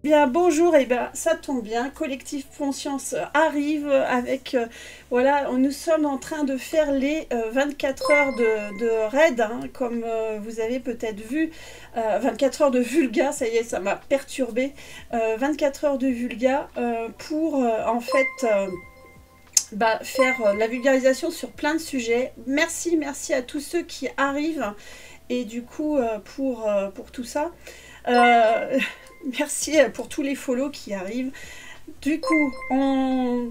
Bien, bonjour, et bien ça tombe bien, Collectif Conscience arrive avec, voilà, nous sommes en train de faire les 24 heures de raid, hein, comme vous avez peut-être vu, 24 heures de Vulga, ça y est, ça m'a perturbé, 24 heures de Vulga pour en fait faire la vulgarisation sur plein de sujets. Merci, merci à tous ceux qui arrivent et du coup pour tout ça. Euh, Merci pour tous les follow qui arrivent. Du coup, voilà,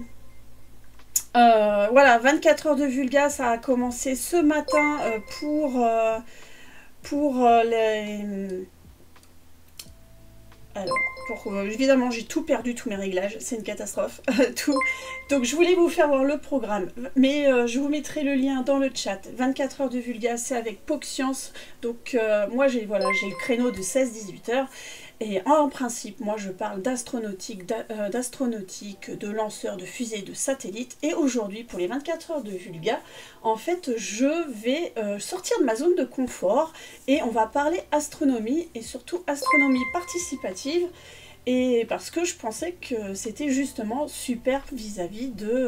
24 heures de Vulga, ça a commencé ce matin pour les... Alors, évidemment, j'ai tout perdu, tous mes réglages, c'est une catastrophe. Tout. Donc, je voulais vous faire voir le programme, mais je vous mettrai le lien dans le chat. 24 heures de Vulga, c'est avec PocScience. Donc, moi, j'ai le créneau de 16-18 heures. Et en principe, moi je parle d'astronautique, de lanceurs, de fusées, de satellites. Et aujourd'hui, pour les 24 heures de Vulga, en fait, je vais sortir de ma zone de confort et on va parler astronomie et surtout astronomie participative. Et parce que je pensais que c'était justement super vis-à-vis de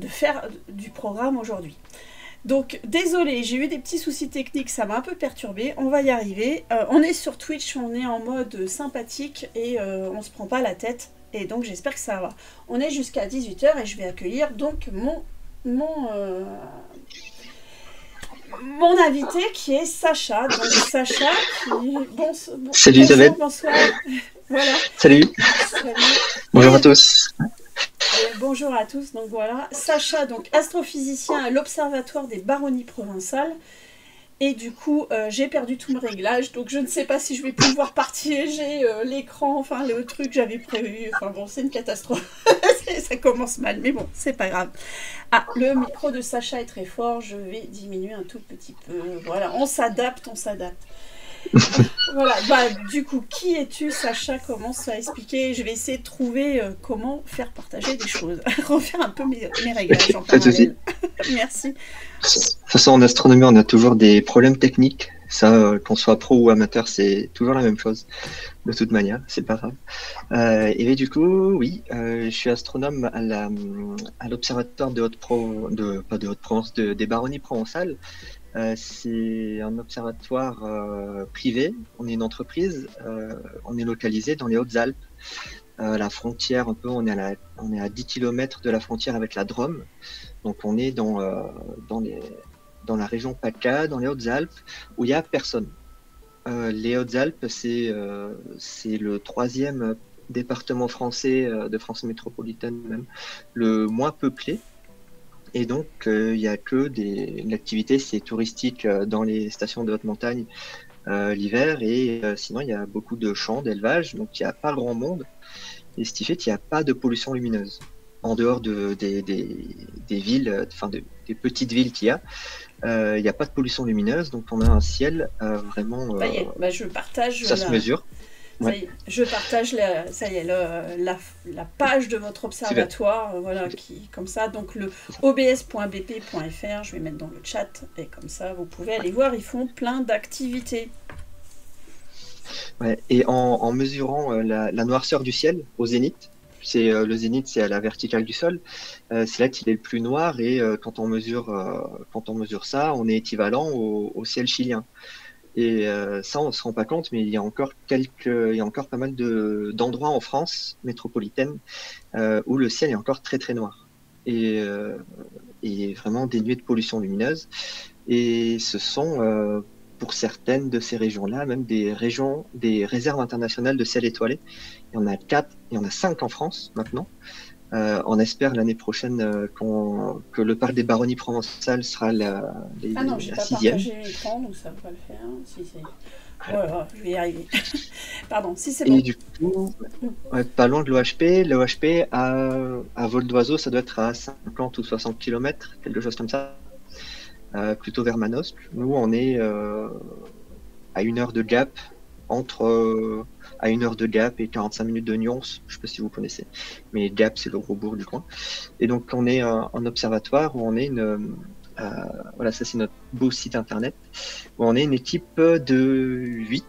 faire du programme aujourd'hui. Donc désolé, j'ai eu des petits soucis techniques, ça m'a un peu perturbé, on va y arriver. On est sur Twitch, on est en mode sympathique et on se prend pas la tête. Et donc j'espère que ça va. On est jusqu'à 18 h et je vais accueillir donc mon, euh, mon invité qui est Sacha. Donc Sacha qui... Salut bonjour, Isabelle. bonsoir. Voilà. Salut. Salut. Bonjour à Et tous. bonjour à tous. Donc voilà, Sacha, donc astrophysicien à l'Observatoire des Baronnies provençales. Et du coup, j'ai perdu tout mon réglage, donc je ne sais pas si je vais pouvoir partager l'écran, enfin le truc que j'avais prévu. Enfin bon, c'est une catastrophe. Ça commence mal, mais bon, c'est pas grave. Ah, le micro de Sacha est très fort, je vais diminuer un tout petit peu. Voilà, on s'adapte, on s'adapte. Voilà, du coup, qui es-tu, Sacha? Commence à expliquer. Je vais essayer de trouver comment faire partager des choses. Refaire un peu mes réglages en Pas de souci. parallèle. Merci. De toute façon, en astronomie, on a toujours des problèmes techniques. Ça, qu'on soit pro ou amateur, c'est toujours la même chose. De toute manière, c'est pas grave. Et du coup, oui, je suis astronome à l'Observatoire de pas de Haute-Provence, des Baronnies provençales. C'est un observatoire privé. On est une entreprise. On est localisé dans les Hautes-Alpes. La frontière, un peu, on est à 10 km de la frontière avec la Drôme. Donc on est dans, les, dans la région PACA, dans les Hautes-Alpes, où il n'y a personne. Les Hautes-Alpes, c'est le troisième département français, de France métropolitaine même, le moins peuplé. Et donc, il n'y a que l'activité, c'est touristique dans les stations de haute montagne l'hiver. Et sinon, il y a beaucoup de champs, d'élevage, donc il n'y a pas grand monde. Et ce qui fait qu'il n'y a pas de pollution lumineuse. En dehors des villes, des petites villes qu'il y a, il n'y a pas de pollution lumineuse, donc on a un ciel vraiment, Ça y est, je partage ça se mesure. ça Ouais, y est, je partage ça y est, la page de votre super. observatoire, voilà, qui, comme ça, donc le obs.bp.fr, je vais mettre dans le chat, et comme ça, vous pouvez aller voir, ils font plein d'activités. Ouais. Et en mesurant la noirceur du ciel au zénith, le zénith, c'est à la verticale du sol, c'est là qu'il est le plus noir. Et quand on mesure ça, on est équivalent au ciel chilien. Et ça, on se rend pas compte, mais il y a encore pas mal d'endroits en France métropolitaine où le ciel est encore très très noir et vraiment dénué de pollution lumineuse. Et ce sont pour certaines de ces régions-là même des réserves internationales de ciel étoilé. Il y en a quatre, il y en a cinq en France maintenant. On espère l'année prochaine que le parc des Baronnies provençales sera Ah non, j'ai la pas sixième. partagé l'écran, donc ça va pas le faire, si c'est... Voilà, je vais y arriver. Pardon, si c'est Et bon. du coup, ouais, pas loin de l'OHP. L'OHP, à vol d'oiseau, ça doit être à 50 ou 60 km, quelque chose comme ça, plutôt vers Manosque. Nous, on est à 1 heure de Gap, à 1 heure de Gap et 45 minutes de Nyons. Je sais pas si vous connaissez, mais Gap, c'est le gros bourg du coin. Et donc, on est un observatoire où on est voilà, ça c'est notre beau site internet, où on est une équipe de 8.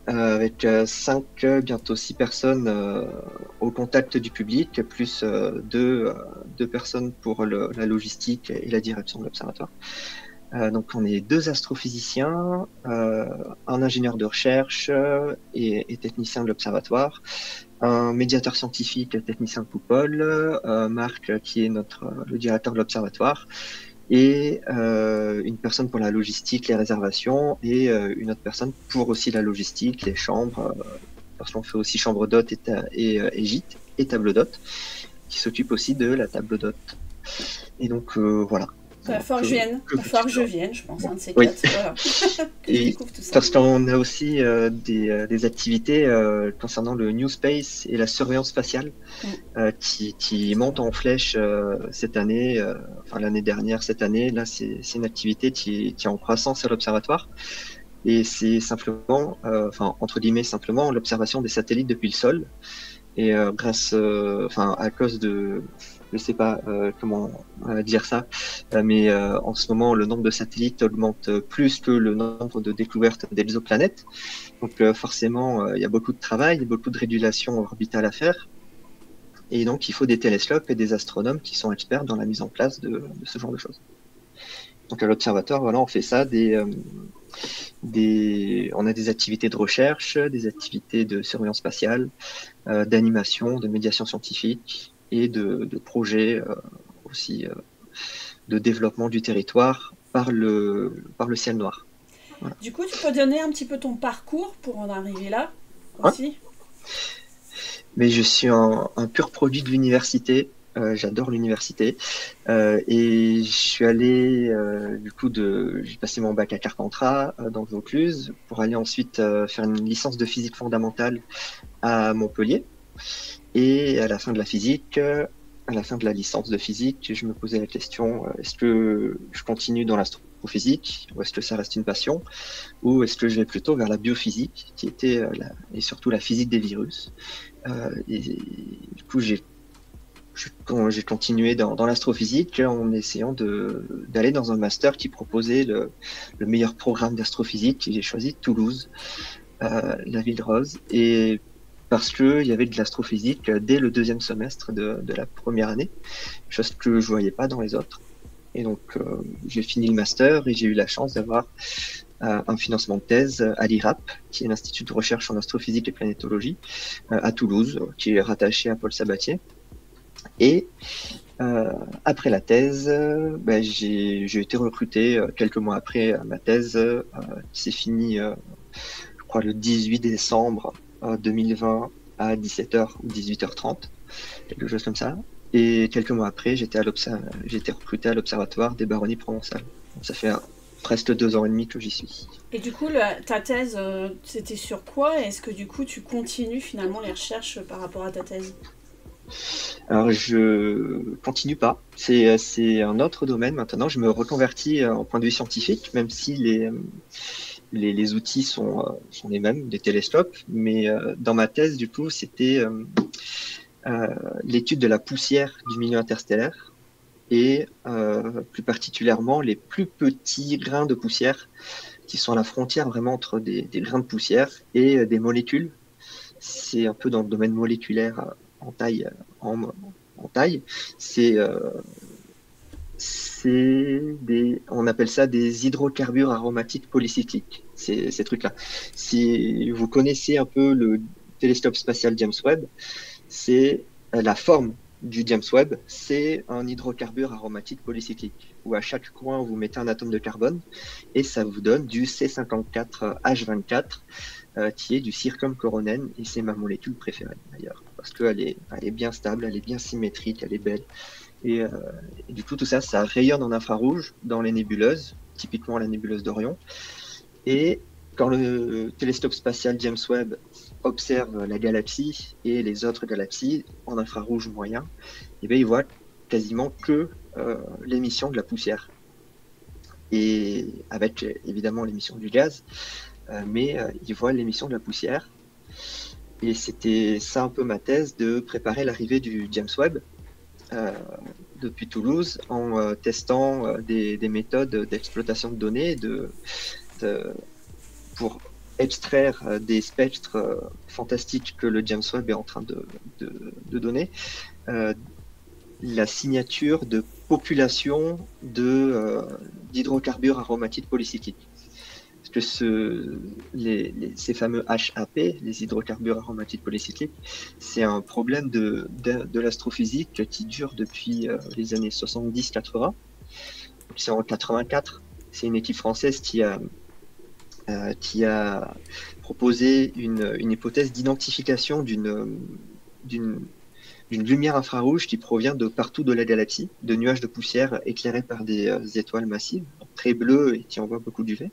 avec 5, bientôt 6 personnes au contact du public, plus deux personnes pour la logistique et la direction de l'observatoire. Donc on est 2 astrophysiciens, un ingénieur de recherche et technicien de l'observatoire, un médiateur scientifique, technicien de coupole, Marc qui est le directeur de l'observatoire, et une personne pour la logistique, les réservations, et une autre personne pour aussi la logistique, les chambres, parce qu'on fait aussi chambre d'hôtes et gîte, et table d'hôtes, qui s'occupe aussi de la table d'hôtes. Et donc voilà. Il va falloir que je vienne, je pense, un de ces Oui. 4. Voilà. Que je découvre tout ça. Parce qu'on a aussi des activités concernant le New Space et la surveillance spatiale qui montent en flèche cette année, enfin l'année dernière, cette année. Là, c'est une activité qui est en croissance à l'observatoire. Et c'est simplement, enfin entre guillemets simplement, l'observation des satellites depuis le sol. Et grâce, enfin à cause de, je sais pas comment dire ça, mais en ce moment le nombre de satellites augmente plus que le nombre de découvertes d'exoplanètes. Donc forcément il y a beaucoup de travail, beaucoup de régulation orbitale à faire. Et donc il faut des télescopes et des astronomes qui sont experts dans la mise en place de ce genre de choses. Donc à l'observatoire, voilà, on fait ça, on a des activités de recherche, des activités de surveillance spatiale, d'animation, de médiation scientifique et de projets aussi de développement du territoire par le ciel noir. Voilà. Du coup, tu peux donner un petit peu ton parcours pour en arriver là aussi. Ouais. Mais je suis un pur produit de l'université. J'adore l'université et je suis allé j'ai passé mon bac à Carpentras dans le Vaucluse pour aller ensuite faire une licence de physique fondamentale à Montpellier. Et à la fin de la physique, à la fin de la licence de physique, je me posais la question, est-ce que je continue dans l'astrophysique ou est-ce que ça reste une passion, ou est-ce que je vais plutôt vers la biophysique qui était et surtout la physique des virus. Et du coup j'ai continué dans l'astrophysique en essayant d'aller dans un master qui proposait le meilleur programme d'astrophysique. J'ai choisi Toulouse, la ville rose, et parce qu'il y avait de l'astrophysique dès le 2e semestre de la première année, chose que je voyais pas dans les autres. Et donc j'ai fini le master et j'ai eu la chance d'avoir un financement de thèse à l'IRAP, qui est l'Institut de recherche en astrophysique et planétologie, à Toulouse, qui est rattaché à Paul Sabatier. Et après la thèse, j'ai été recruté quelques mois après ma thèse, qui s'est finie, je crois, le 18 décembre 2020 à 17h ou 18h30, quelque chose comme ça. Et quelques mois après, j'ai été recruté à l'Observatoire des Baronnies provençales. Donc, ça fait presque 2 ans et demi que j'y suis. Et du coup, ta thèse, c'était sur quoi? Est-ce que du coup, tu continues finalement les recherches par rapport à ta thèse? Alors, je continue pas. C'est un autre domaine maintenant. Je me reconvertis en point de vue scientifique, même si les outils sont les mêmes, des télescopes. Mais dans ma thèse, du coup, c'était l'étude de la poussière du milieu interstellaire et plus particulièrement les plus petits grains de poussière qui sont à la frontière vraiment entre des grains de poussière et des molécules. C'est un peu dans le domaine moléculaire en taille. On appelle ça des hydrocarbures aromatiques polycycliques, ces trucs-là. Si vous connaissez un peu le télescope spatial James Webb, c'est la forme du James Webb, c'est un hydrocarbure aromatique polycyclique, où à chaque coin vous mettez un atome de carbone et ça vous donne du C54H24, qui est du zircon-coronène, et c'est ma molécule préférée d'ailleurs, parce qu'elle est bien stable, elle est bien symétrique, elle est belle. Et du coup, tout ça, ça rayonne en infrarouge dans les nébuleuses, typiquement la nébuleuse d'Orion. Et quand le télescope spatial James Webb observe la galaxie et les autres galaxies en infrarouge moyen, et bien, il voit quasiment que l'émission de la poussière. Et avec évidemment l'émission du gaz, mais il voit l'émission de la poussière. Et c'était ça un peu ma thèse, de préparer l'arrivée du James Webb depuis Toulouse en testant des méthodes d'exploitation de données pour extraire des spectres fantastiques que le James Webb est en train de donner, la signature de population d'hydrocarbures aromatiques polycycliques. Parce que ces fameux HAP, les hydrocarbures aromatiques polycycliques, c'est un problème de l'astrophysique qui dure depuis les années 70-80. C'est en 84, c'est une équipe française qui a proposé une hypothèse d'identification d'une lumière infrarouge qui provient de partout de la galaxie, de nuages de poussière éclairés par des étoiles massives, très bleues et qui envoient beaucoup d'UV.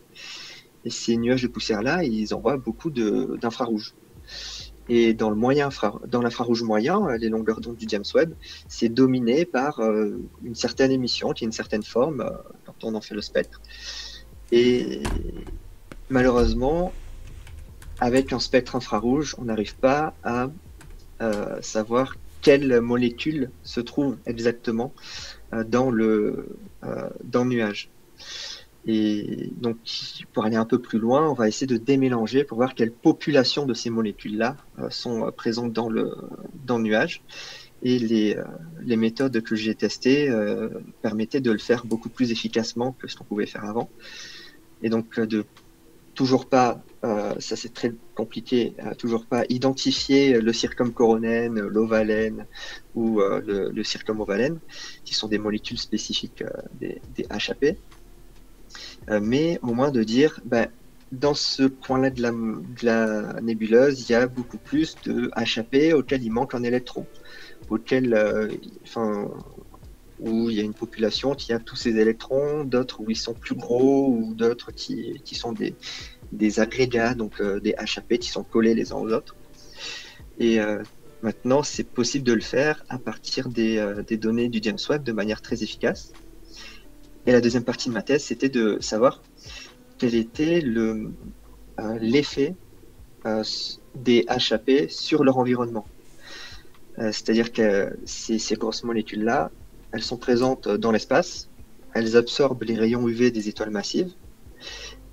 Et ces nuages de poussière-là, ils envoient beaucoup d'infrarouge. Et dans l'infrarouge moyen, les longueurs d'onde du James Webb, c'est dominé par une certaine émission qui a une certaine forme quand on en fait le spectre. Et malheureusement, avec un spectre infrarouge, on n'arrive pas à savoir quelle molécule se trouve exactement dans le nuage. Et donc, pour aller un peu plus loin, on va essayer de démélanger pour voir quelle population de ces molécules-là sont présentes dans le nuage. Et les méthodes que j'ai testées permettaient de le faire beaucoup plus efficacement que ce qu'on pouvait faire avant. Et donc, toujours pas, ça c'est très compliqué, toujours pas identifier le circumcoronène, l'ovalène ou le circumovalène, qui sont des molécules spécifiques des HAP. Mais au moins de dire, dans ce point-là de la nébuleuse, il y a beaucoup plus de HAP auquel il manque un électron, où il y a une population qui a tous ces électrons, d'autres où ils sont plus gros, ou d'autres qui sont des agrégats, donc des HAP qui sont collés les uns aux autres. Et maintenant, c'est possible de le faire à partir des données du James Webb de manière très efficace. Et la deuxième partie de ma thèse, c'était de savoir quel était l'effet des HAP sur leur environnement. C'est-à-dire que ces grosses molécules-là, elles sont présentes dans l'espace, elles absorbent les rayons UV des étoiles massives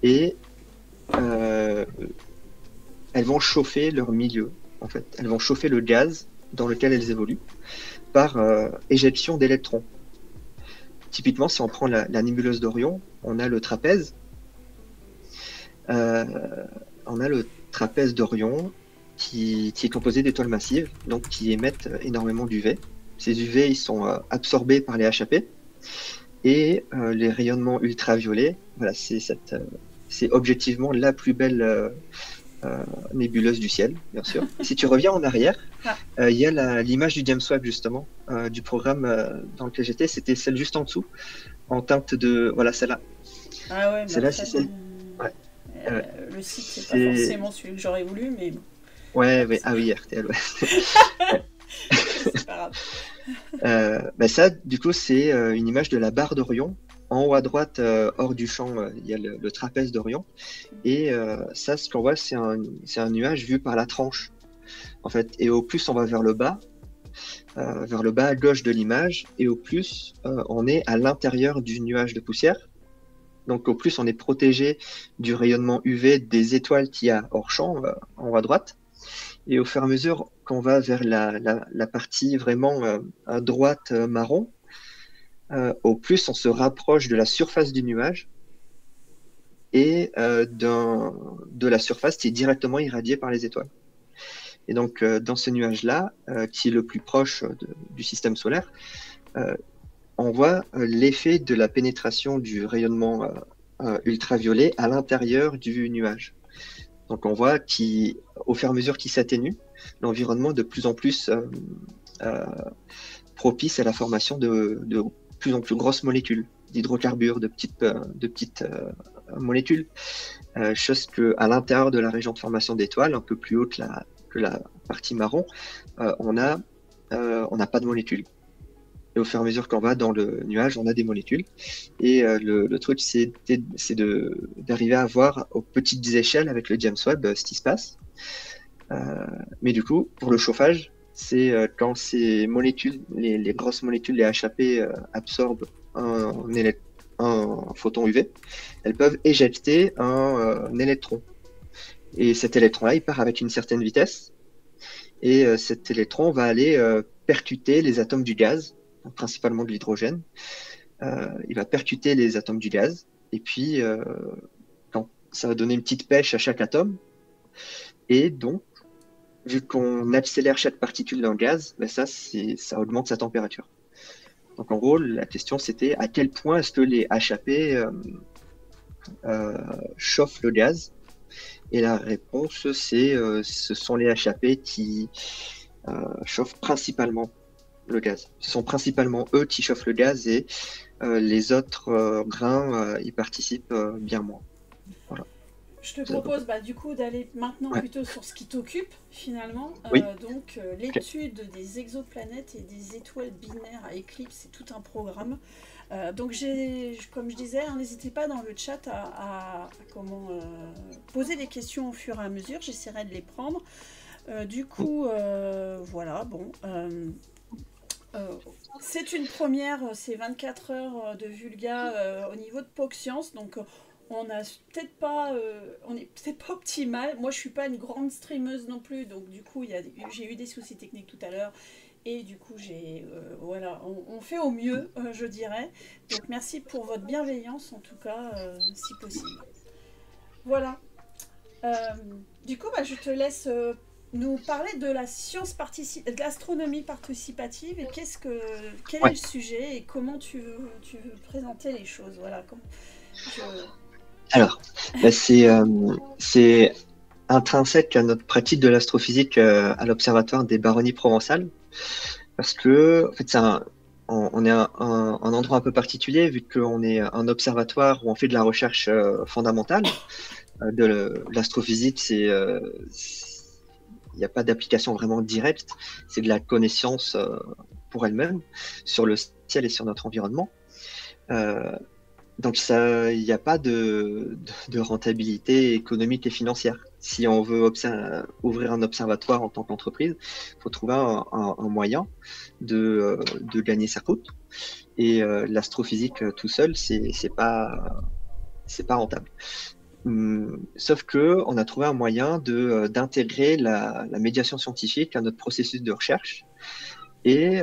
et elles vont chauffer leur milieu. En fait, elles vont chauffer le gaz dans lequel elles évoluent par éjection d'électrons. Typiquement, si on prend la nébuleuse d'Orion, on a le trapèze. D'Orion qui est composé d'étoiles massives, donc qui émettent énormément d'UV. Ces UV, ils sont absorbés par les HAP. Et les rayonnements ultraviolets, voilà, c'est objectivement la plus belle nébuleuse du ciel, bien sûr. Et si tu reviens en arrière, il y a l'image du James Webb, justement, du programme dans lequel j'étais, c'était celle juste en dessous, en teinte de... Voilà, celle-là. Ah ouais, celle-là, c'est celle... Ouais. Le site, c'est pas forcément celui que j'aurais voulu, mais bon. Ouais, ah oui, RTL, ouais. C'est pas grave. Ça, du coup, c'est une image de la barre d'Orion. En haut à droite, hors du champ, il y a le trapèze d'Orion. Et ça, ce qu'on voit, c'est un nuage vu par la tranche, en fait. Et au plus on va vers le bas à gauche de l'image, et au plus on est à l'intérieur du nuage de poussière. Donc au plus on est protégé du rayonnement UV des étoiles qu'il y a hors champ, en haut à droite. Et au fur et à mesure qu'on va vers la partie vraiment à droite marron, au plus on se rapproche de la surface du nuage et de la surface qui est directement irradiée par les étoiles. Et donc dans ce nuage-là, qui est le plus proche du système solaire, on voit l'effet de la pénétration du rayonnement ultraviolet à l'intérieur du nuage. Donc on voit qu'au fur et à mesure qu'il s'atténue, l'environnement est de plus en plus propice à la formation de plus en plus grosses molécules, d'hydrocarbures, de petites molécules. Chose qu'à l'intérieur de la région de formation d'étoiles, un peu plus haut que la partie marron, on n'a pas de molécules. Et au fur et à mesure qu'on va dans le nuage, on a des molécules. Et le truc, c'est d'arriver à voir aux petites échelles avec le James Webb ce qui se passe. Mais du coup, pour le chauffage, c'est quand ces molécules, les grosses molécules, les HAP, absorbent un photon UV, elles peuvent éjecter un électron. Et cet électron-là, il part avec une certaine vitesse. Et cet électron va aller percuter les atomes du gaz, donc principalement de l'hydrogène. Il va percuter les atomes du gaz. Et puis, ça va donner une petite pêche à chaque atome. Et donc, vu qu'on accélère chaque particule dans le gaz, ben ça augmente sa température. Donc en gros, la question c'était à quel point est-ce que les HAP chauffent le gaz? Et la réponse c'est ce sont les HAP qui chauffent principalement le gaz. Ce sont principalement eux qui chauffent le gaz et les autres grains y participent bien moins. Voilà. Je te propose du coup d'aller maintenant plutôt sur ce qui t'occupe finalement. Oui. Donc l'étude des exoplanètes et des étoiles binaires à éclipse, c'est tout un programme. Donc comme je disais, n'hésitez pas dans le chat à poser des questions au fur et à mesure. J'essaierai de les prendre. Du coup, voilà, bon. C'est une première, c'est 24 heures de Vulga au niveau de POC Science, donc on n'est peut-être pas optimal. Moi, je suis pas une grande streameuse non plus, donc du coup, j'ai eu des soucis techniques tout à l'heure. Et du coup, voilà, on fait au mieux, je dirais. Donc, merci pour votre bienveillance, en tout cas, si possible. Voilà. Du coup, je te laisse nous parler de la de l'astronomie participative et quel est le sujet et comment tu veux présenter les choses. Voilà. Alors, c'est intrinsèque à notre pratique de l'astrophysique à l'Observatoire des Baronnies provençales, parce que en fait, on est un endroit un peu particulier vu qu'on est un observatoire où on fait de la recherche fondamentale. De l'astrophysique, il n'y a pas d'application vraiment directe, c'est de la connaissance pour elle-même sur le ciel et sur notre environnement. Donc il n'y a pas de rentabilité économique et financière. Si on veut ouvrir un observatoire en tant qu'entreprise, il faut trouver un moyen de gagner sa croûte. Et l'astrophysique tout seul, c'est pas rentable. Sauf que on a trouvé un moyen d'intégrer la médiation scientifique à notre processus de recherche. Et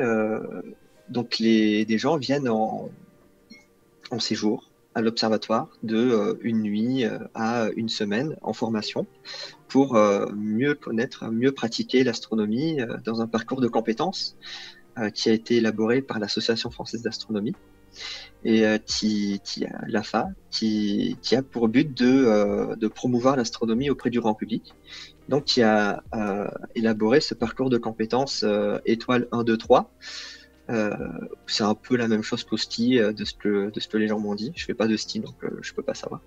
donc des gens viennent en séjour à l'observatoire de une nuit à une semaine en formation pour mieux connaître, mieux pratiquer l'astronomie dans un parcours de compétences qui a été élaboré par l'Association française d'astronomie et l'AFA, qui a pour but de promouvoir l'astronomie auprès du grand public. Donc, qui a élaboré ce parcours de compétences étoile 1, 2, 3. C'est un peu la même chose qu'au ski de ce que les gens m'ont dit. Je fais pas de ski, donc je peux pas savoir.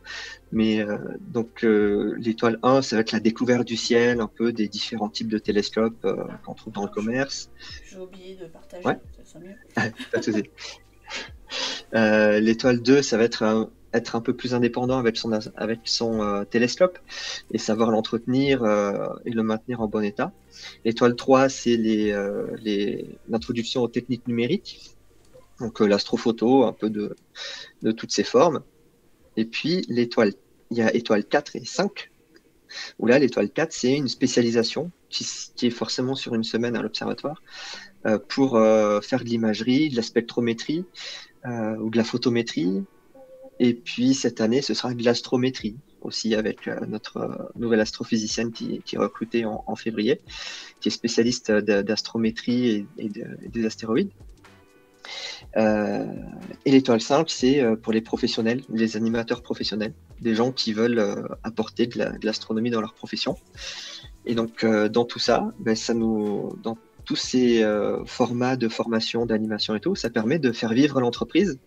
Mais donc l'étoile 1, ça va être la découverte du ciel, un peu des différents types de télescopes qu'on trouve dans le commerce. J'ai oublié de partager, ça sera mieux. Pas de souci. L'étoile 2, ça va être un peu plus indépendant avec son télescope et savoir l'entretenir et le maintenir en bon état. L'étoile 3, c'est l'introduction aux techniques numériques, donc l'astrophoto, un peu de toutes ses formes. Et puis il y a étoile 4 et 5, où là, l'étoile 4, c'est une spécialisation qui est forcément sur une semaine à l'observatoire pour faire de l'imagerie, de la spectrométrie ou de la photométrie. Et puis cette année, ce sera de l'astrométrie aussi avec notre nouvelle astrophysicienne qui est recrutée en février, qui est spécialiste d'astrométrie et des astéroïdes. Et l'étoile 5, c'est pour les professionnels, les animateurs professionnels, des gens qui veulent apporter de l'astronomie dans leur profession. Et donc dans tout ça, dans tous ces formats de formation, d'animation et tout, ça permet de faire vivre l'entreprise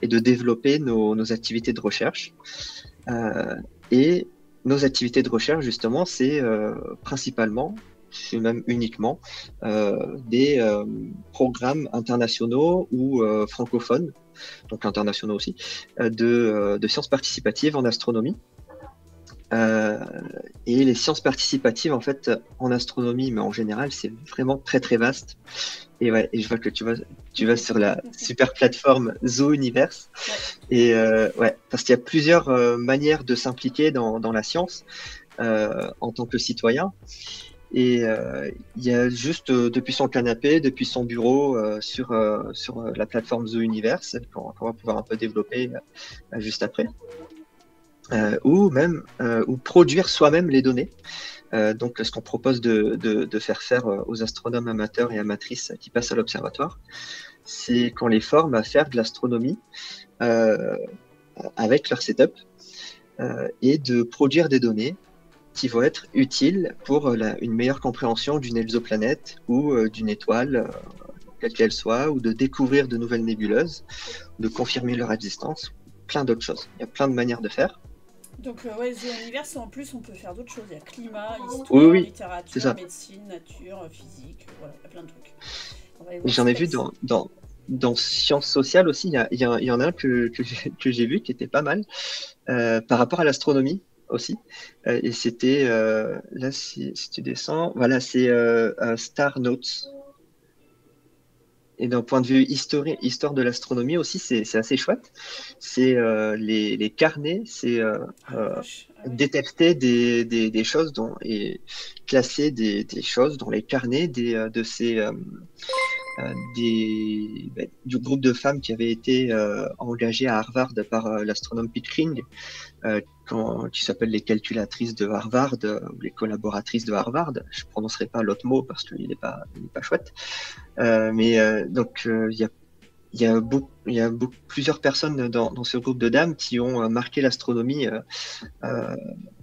et de développer nos activités de recherche. Et nos activités de recherche, justement, c'est principalement, c'est même uniquement, des programmes internationaux ou francophones, donc internationaux aussi, de sciences participatives en astronomie. Et les sciences participatives, en fait, en astronomie, mais en général, c'est vraiment très très vaste. Et je vois que tu vas sur la super plateforme Zooniverse. Et parce qu'il y a plusieurs manières de s'impliquer dans la science. en tant que citoyen. Et il y a juste depuis son canapé, depuis son bureau, sur la plateforme Zoo Universe, qu'on va pouvoir un peu développer juste après, ou produire soi-même les données. Donc, ce qu'on propose de faire aux astronomes amateurs et amatrices qui passent à l'observatoire, c'est qu'on les forme à faire de l'astronomie avec leur setup et de produire des données qui vont être utiles pour une meilleure compréhension d'une exoplanète ou d'une étoile, quelle qu'elle soit, ou de découvrir de nouvelles nébuleuses, de confirmer leur existence, plein d'autres choses. Il y a plein de manières de faire. Donc, ouais, The Universe, en plus, on peut faire d'autres choses. Il y a climat, histoire, Oui, littérature, médecine, nature, physique, voilà, il y a plein de trucs. J'en ai vu dans sciences sociales aussi, il y en a un que j'ai vu qui était pas mal, par rapport à l'astronomie aussi. Et c'était, là, si tu descends, voilà, c'est Star Notes. Et d'un point de vue histoire de l'astronomie aussi, c'est assez chouette. C'est les carnets, c'est détecter des choses et classer des choses dans les carnets du groupe de femmes qui avait été engagé à Harvard par l'astronome Pickering, qui s'appelle les calculatrices de Harvard, ou les collaboratrices de Harvard. Je ne prononcerai pas l'autre mot parce qu'il n'est pas chouette. Donc, il y a plusieurs personnes dans ce groupe de dames qui ont marqué l'astronomie,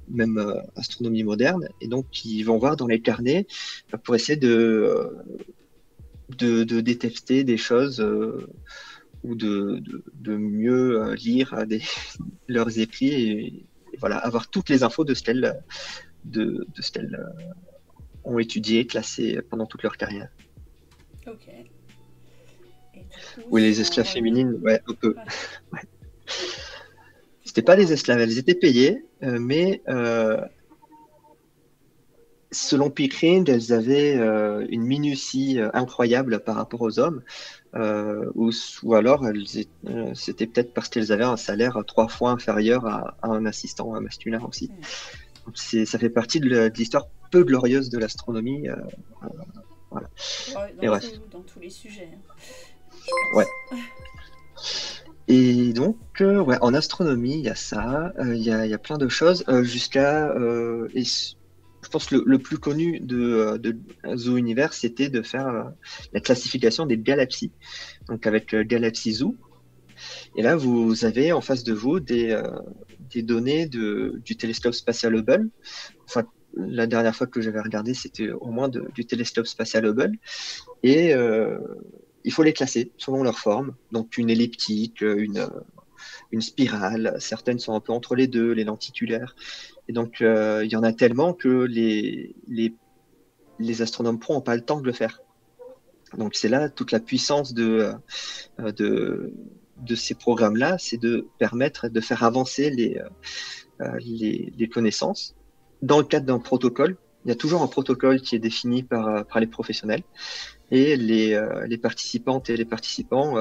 même astronomie moderne, et donc qui vont voir dans les carnets pour essayer de détecter des choses ou de mieux lire leurs écrits et voilà, avoir toutes les infos de ce qu'elles ont étudié, classé pendant toute leur carrière. Ok. Et du coup, oui, les esclaves féminines, ouais, un peu. Ouais. C'était pas des esclaves, elles étaient payées, mais selon Pickering, elles avaient une minutie incroyable par rapport aux hommes, ou alors c'était peut-être parce qu'elles avaient un salaire 3 fois inférieur à un assistant masculin aussi. Donc ça fait partie de l'histoire peu glorieuse de l'astronomie. Voilà. Ouais, dans tous les sujets. Ouais. Et donc, ouais, en astronomie, il y a ça, il y a plein de choses, jusqu'à... je pense que le plus connu de Zoo Universe, c'était de faire la classification des galaxies, donc avec Galaxy Zoo. Et là, vous avez en face de vous des données du télescope spatial Hubble. Enfin, la dernière fois que j'avais regardé, c'était au moins du télescope spatial Hubble. Et il faut les classer selon leur forme. Donc une elliptique, une spirale, certaines sont un peu entre les deux, les lenticulaires. Et donc il y en a tellement que les astronomes pros n'ont pas le temps de le faire. Donc c'est là toute la puissance de ces programmes-là, c'est de permettre de faire avancer les connaissances dans le cadre d'un protocole. Il y a toujours un protocole qui est défini par les professionnels et les participantes et les participants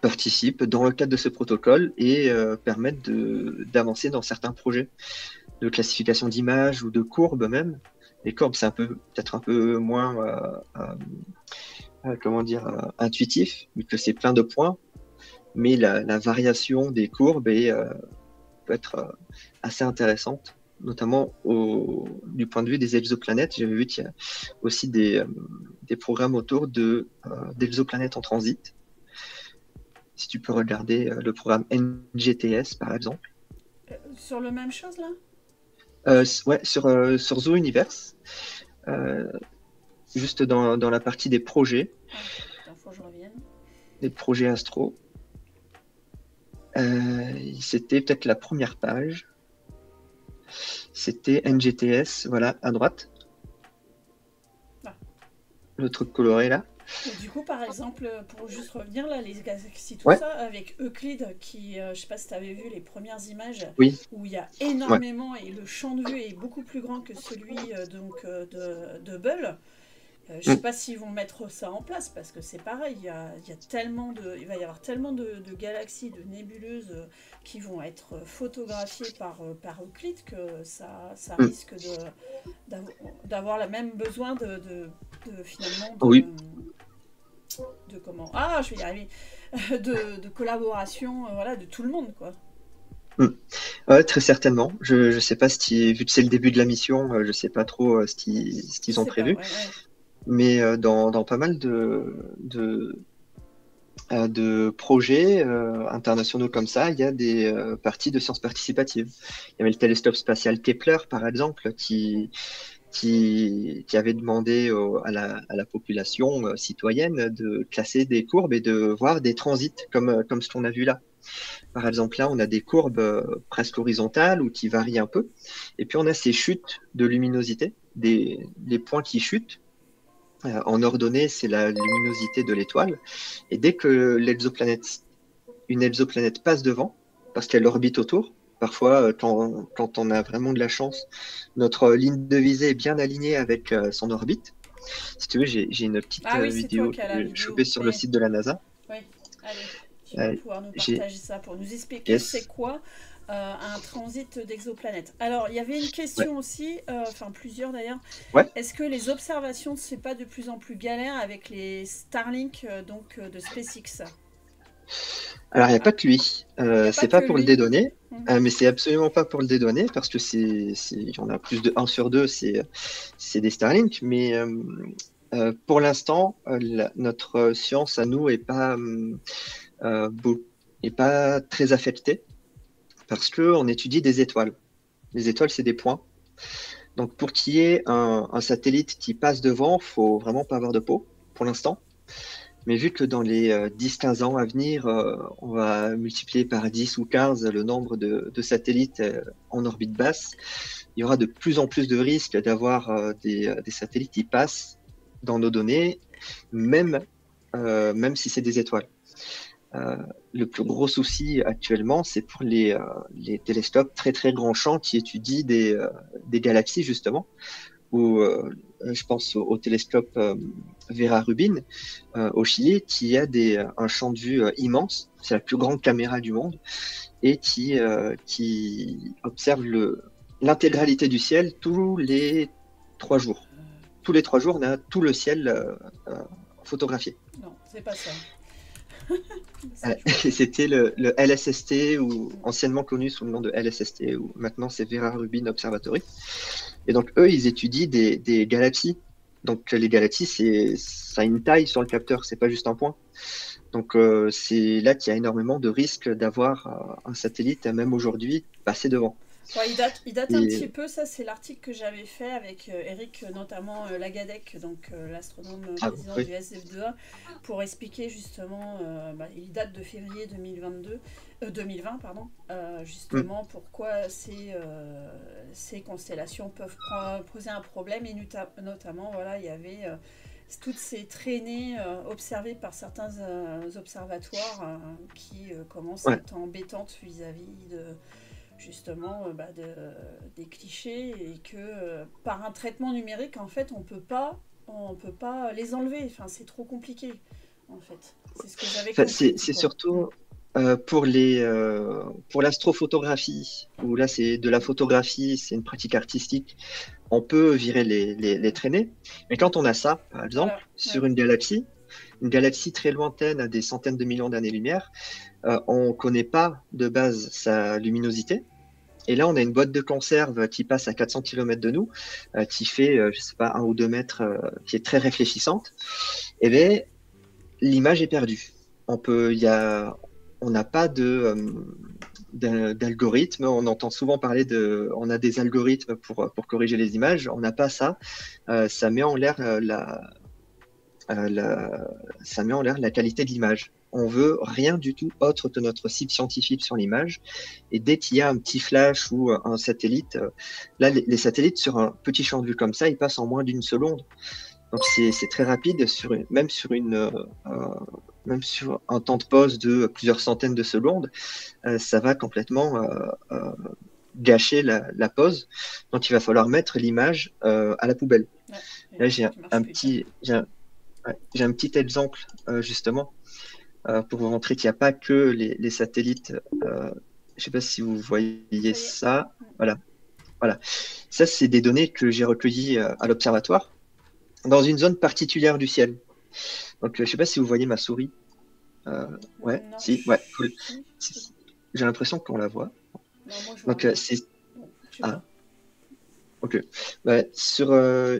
participent dans le cadre de ce protocole et permettent d'avancer dans certains projets de classification d'images ou de courbes même. Les courbes, c'est peut-être un peu moins intuitif, vu que c'est plein de points, mais la variation des courbes peut être assez intéressante, notamment du point de vue des exoplanètes. J'avais vu qu'il y a aussi des programmes autour d'exoplanètes en transit. Si tu peux regarder le programme NGTS, par exemple. Sur le même chose, là ouais, sur Zoo Universe. Juste dans la partie des projets. Faut que je revienne. Des projets astro. C'était peut-être la première page. C'était NGTS, voilà, à droite. Ah. Le truc coloré là. Et du coup, par exemple, pour juste revenir là, les galaxies, tout ça, avec Euclide, qui, je sais pas si tu avais vu les premières images, où il y a énormément, et le champ de vue est beaucoup plus grand que celui de Hubble. Je ne sais pas s'ils vont mettre ça en place parce que c'est pareil, il va y avoir tellement de galaxies, de nébuleuses qui vont être photographiées par Euclide que ça risque d'avoir le même besoin finalement Oui. de comment je vais y arriver de collaboration voilà de tout le monde quoi. Ouais, très certainement. Je sais pas vu que c'est le début de la mission, je sais pas trop ce qu'ils ont prévu. Ouais. Mais dans pas mal de projets internationaux comme ça, il y a des parties de sciences participatives. Il y avait le télescope spatial Kepler, par exemple, qui avait demandé à la population citoyenne de classer des courbes et de voir des transits comme ce qu'on a vu là. Par exemple, là, on a des courbes presque horizontales ou qui varient un peu. Et puis, on a ces chutes de luminosité, des points qui chutent. En ordonnée, c'est la luminosité de l'étoile. Et dès que une exoplanète passe devant, parce qu'elle orbite autour, parfois, quand on a vraiment de la chance, notre ligne de visée est bien alignée avec son orbite. Si tu veux, j'ai une petite vidéo que j'ai chopée sur le site de la NASA. Oui, allez. Tu vas pouvoir nous partager ça pour nous expliquer c'est quoi un transit d'exoplanète. Alors, il y avait une question aussi, plusieurs d'ailleurs. Ouais. Est-ce que les observations, c'est pas de plus en plus galère avec les Starlink de SpaceX? Alors, il n'y a pas que lui. C'est pas pour le dédonner, mais c'est absolument pas pour le dédonner parce que il y en a plus de 1 sur 2, c'est des Starlink. Mais pour l'instant, notre science à nous est pas très affectée parce qu'on étudie des étoiles. Les étoiles, c'est des points. Donc, pour qu'il y ait un satellite qui passe devant, il faut vraiment pas avoir de peau pour l'instant. Mais vu que dans les 10-15 ans à venir, on va multiplier par 10 ou 15 le nombre de satellites en orbite basse, il y aura de plus en plus de risques d'avoir des satellites qui passent dans nos données, même si c'est des étoiles. Le plus gros souci actuellement, c'est pour les télescopes très très grand champ qui étudient des galaxies justement, où je pense au télescope Vera Rubin au Chili, qui a un champ de vue immense, c'est la plus grande caméra du monde, et qui observe l'intégralité du ciel tous les 3 jours. Tous les 3 jours, on a tout le ciel photographié. Non, c'est pas ça. C'était le LSST, ou anciennement connu sous le nom de LSST, ou maintenant c'est Vera Rubin Observatory. Et donc eux, ils étudient des galaxies. Donc les galaxies, ça a une taille sur le capteur, c'est pas juste un point. Donc c'est là qu'il y a énormément de risques d'avoir un satellite, même aujourd'hui, passer devant. Ouais, il date un petit peu, ça c'est l'article que j'avais fait avec Eric, notamment Lagadec, donc l'astronome président du SF2A, pour expliquer justement, il date de février 2020, justement pourquoi ces constellations peuvent poser un problème, et notamment voilà, il y avait toutes ces traînées observées par certains observatoires qui commencent à être embêtantes vis-à-vis de justement des clichés, et que par un traitement numérique en fait on peut pas les enlever, enfin c'est trop compliqué en fait, c'est ce que j'avais compris. C'est surtout pour l'astrophotographie, où là c'est de la photographie, c'est une pratique artistique, on peut virer les traînées, mais quand on a ça par exemple sur une galaxie très lointaine à des centaines de millions d'années-lumière, on ne connaît pas de base sa luminosité. Et là, on a une boîte de conserve qui passe à 400 km de nous, qui fait, je sais pas, 1 ou 2 mètres, qui est très réfléchissante. Et bien, l'image est perdue. On n'a pas d'algorithme. On entend souvent parler on a des algorithmes pour corriger les images. On n'a pas ça. Ça met en l'air la qualité de l'image. On veut rien du tout autre que notre cible scientifique sur l'image. Et dès qu'il y a un petit flash ou un satellite, là, les satellites sur un petit champ de vue comme ça, ils passent en moins d'1 seconde. Donc c'est très rapide, même sur un temps de pause de plusieurs centaines de secondes, ça va complètement gâcher la pause. Donc il va falloir mettre l'image à la poubelle. Là, j'ai qui un marche plus tard. petit, j'ai un petit exemple, justement, pour vous montrer qu'il n'y a pas que les satellites. Je sais pas si vous voyez Ça y est. ça. Voilà, voilà. Ça, c'est des données que j'ai recueillies à l'observatoire dans une zone particulière du ciel. Donc, je sais pas si vous voyez ma souris. Ouais, Non, si, ouais, cool. si. J'ai l'impression qu'on la voit. Non, moi je vois Donc, rien. c'est Bon, je sais ah, pas. ok.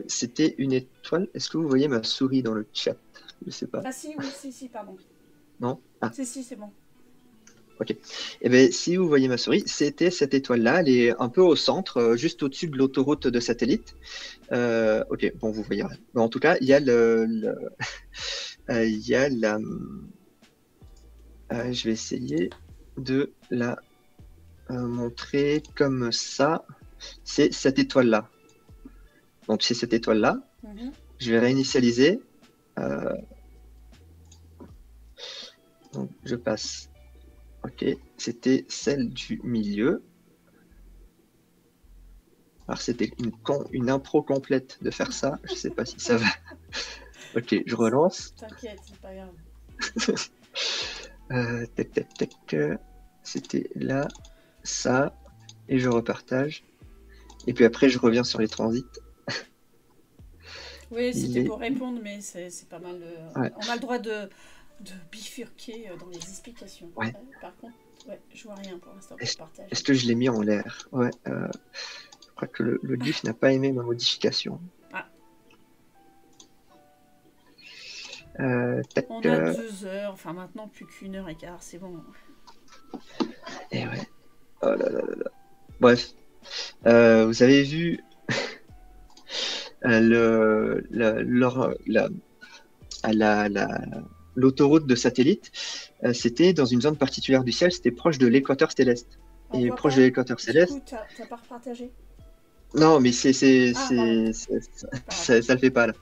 C'était une étoile. Est-ce que vous voyez ma souris dans le chat? Je sais pas. Ah si, oui, si, pardon. Non? Ah, Si, c'est bon. ok. Eh bien, si vous voyez ma souris, c'était cette étoile-là. Elle est un peu au centre, juste au-dessus de l'autoroute de satellite. Ok, bon, vous voyez rien. Mais en tout cas, il y a il y a je vais essayer de la montrer comme ça. C'est cette étoile-là. Donc, c'est cette étoile-là. Mhm. Je vais réinitialiser. Euh, donc, je passe. Ok, c'était celle du milieu. Alors, c'était une impro complète de faire ça. Je sais pas si ça va. Ok, je relance. T'inquiète, c'est pas grave. Tac, tac, tac. C'était là, ça, et je repartage. Et puis après, je reviens sur les transits. Oui, Il c'était est. pour répondre, mais c'est pas mal. Ouais, On a le droit de bifurquer dans les explications. ouais. Par contre, ouais, je vois rien pour l'instant pour Est-ce partager. est-ce que je l'ai mis en l'air? Ouais. Je crois que le GIF n'a pas aimé ma modification. Ah, Tac. on a 2 heures, enfin maintenant plus qu'1 heure et quart, c'est bon. Et ouais. Oh là là là là. Bref. Vous avez vu l'autoroute de satellite, c'était dans une zone particulière du ciel, c'était proche de l'équateur céleste. On Et voit proche de pas. l'équateur Du coup, céleste, t'as pas repartagé. non, mais Ah, pardon. C'est pas grave. ça le fait pas là.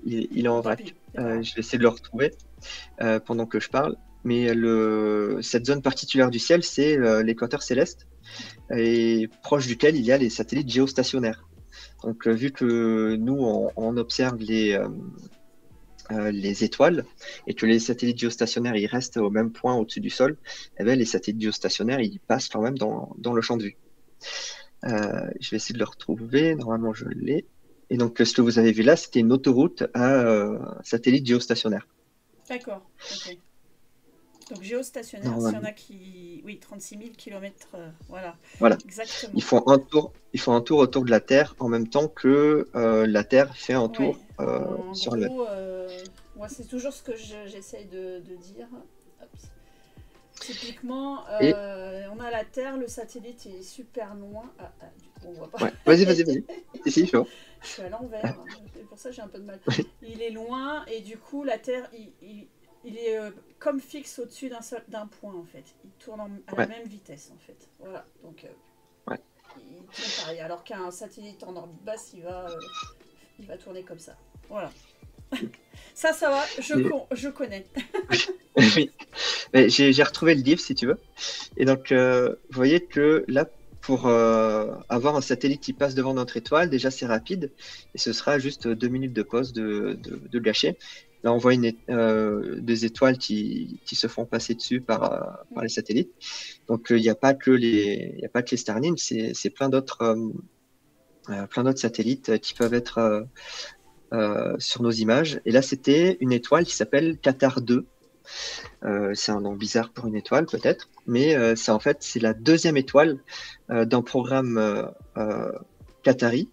Il est en Bon, tant pis, vrac. c'est pas grave. Je vais essayer de le retrouver pendant que je parle. Mais cette zone particulière du ciel, c'est l'équateur céleste, et proche duquel il y a les satellites géostationnaires. Donc, vu que nous, on observe les étoiles et que les satellites géostationnaires ils restent au même point au-dessus du sol, eh bien, les satellites géostationnaires ils passent quand même dans le champ de vue. Je vais essayer de le retrouver. Normalement, je l'ai. Et donc, ce que vous avez vu là, c'était une autoroute à satellites géostationnaires. D'accord, ok. Donc géostationnaire, s'il y en Normalement. a qui... Oui, 36 000 km, voilà, Voilà. exactement. Ils font un tour autour de la Terre en même temps que la Terre fait un Ouais, tour en sur elle-même. gros, moi c'est toujours ce que j'essaye de dire. Hop. Typiquement, Et on a la Terre, le satellite est super loin. Du coup, on voit pas. ouais, vas-y. Si, je vois. Je suis à l'envers, c'est pour ça que j'ai un peu de mal. Ouais, Il est loin et du coup, la Terre, il est comme fixe au-dessus d'un point en fait. Il tourne à la ouais, même vitesse en fait. Voilà, donc ouais. il tourne pareil. Alors qu'un satellite en orbite basse, il va tourner comme ça. Voilà. Ça va, Et- je connais. oui. Mais j'ai retrouvé le GIF si tu veux. Et donc, vous voyez que là, pour avoir un satellite qui passe devant notre étoile, déjà c'est rapide et ce sera juste 2 minutes de pause de gâcher. Là, on voit des étoiles qui se font passer dessus par les satellites. Donc, il n'y a pas que il y a pas que les Starlink, c'est plein d'autres satellites qui peuvent être sur nos images. Et là, c'était une étoile qui s'appelle Qatar 2. C'est un nom bizarre pour une étoile peut-être, mais c'est la deuxième étoile d'un programme qatari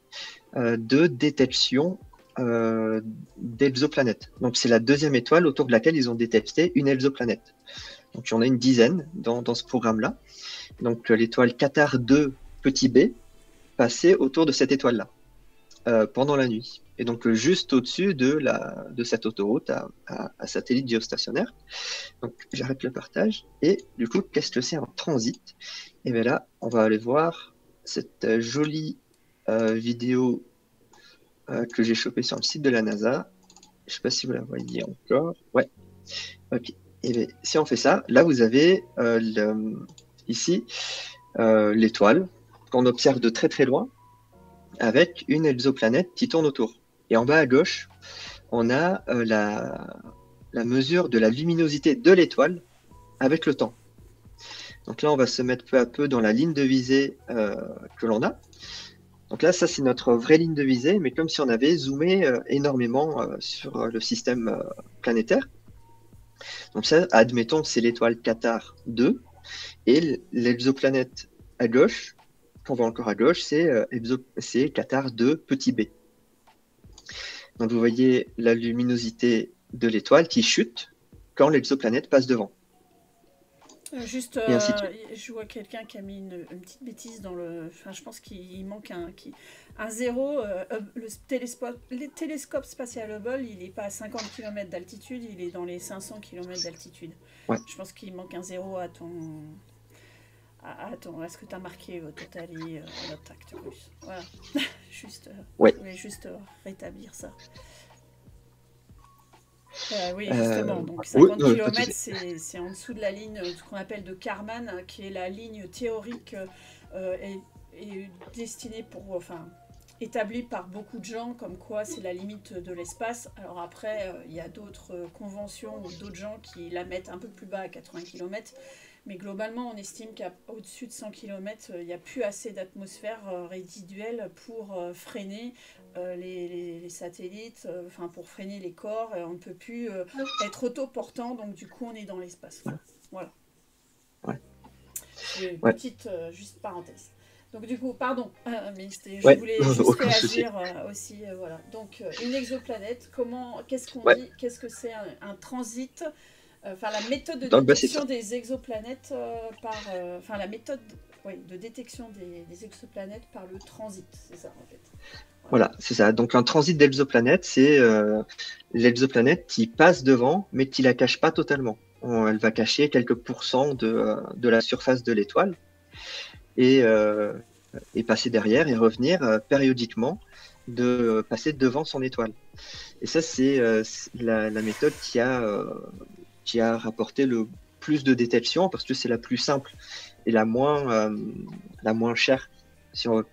de détection d'exoplanètes. Donc c'est la deuxième étoile autour de laquelle ils ont détecté une exoplanète. Donc il y en a une dizaine dans ce programme-là. Donc l'étoile Qatar 2 petit b passait autour de cette étoile-là pendant la nuit. Et donc juste au-dessus de cette autoroute à satellite géostationnaire. Donc j'arrête le partage. Et du coup, qu'est-ce que c'est un transit? Et bien là, on va aller voir cette jolie vidéo que j'ai chopée sur le site de la NASA. Je ne sais pas si vous la voyez encore. Ouais. Ok. Et bien, si on fait ça, là vous avez ici l'étoile qu'on observe de très très loin avec une exoplanète qui tourne autour. Et en bas à gauche, on a la mesure de la luminosité de l'étoile avec le temps. Donc là, on va se mettre peu à peu dans la ligne de visée que l'on a. Donc là, ça, c'est notre vraie ligne de visée, mais comme si on avait zoomé énormément sur le système planétaire. Donc ça, admettons, c'est l'étoile Qatar 2, et l'exoplanète à gauche, qu'on voit encore à gauche, c'est Qatar 2 petit b. Donc vous voyez la luminosité de l'étoile qui chute quand l'exoplanète passe devant. Juste, Et ainsi de suite. je vois quelqu'un qui a mis une petite bêtise dans le. Enfin, je pense qu'il manque un zéro. Le télescope spatial Hubble, il n'est pas à 50 km d'altitude, il est dans les 500 km d'altitude. Ouais. Je pense qu'il manque un zéro à ton. Attends, est-ce que tu as marqué Totally not Actibus? Voilà. Juste, ouais. Je voulais juste rétablir ça. Oui, justement. Donc 50 km, c'est en dessous de la ligne, ce qu'on appelle de Kármán, qui est la ligne théorique et destinée pour, enfin, établie par beaucoup de gens, comme quoi c'est la limite de l'espace. Alors après, il y a d'autres conventions ou d'autres gens qui la mettent un peu plus bas à 80 km. Mais globalement, on estime qu'au-dessus de 100 km, il n'y a plus assez d'atmosphère résiduelle pour freiner les satellites, pour freiner les corps. On ne peut plus être autoportant, donc du coup, on est dans l'espace. Voilà. Ouais. Petite juste parenthèse. Donc du coup, pardon, mais je voulais juste réagir aussi. Voilà. Donc une exoplanète, qu'est-ce qu'on dit? Qu'est-ce que c'est un transit? La méthode de détection des exoplanètes la méthode de détection des exoplanètes par le transit, c'est ça en fait. Voilà, c'est ça. Donc un transit d'exoplanète, c'est l'exoplanète qui passe devant, mais qui la cache pas totalement. Elle va cacher quelques pourcents de la surface de l'étoile et passer derrière et revenir périodiquement de passer devant son étoile. Et ça, c'est la méthode qui a rapporté le plus de détection parce que c'est la plus simple et la moins chère. Si on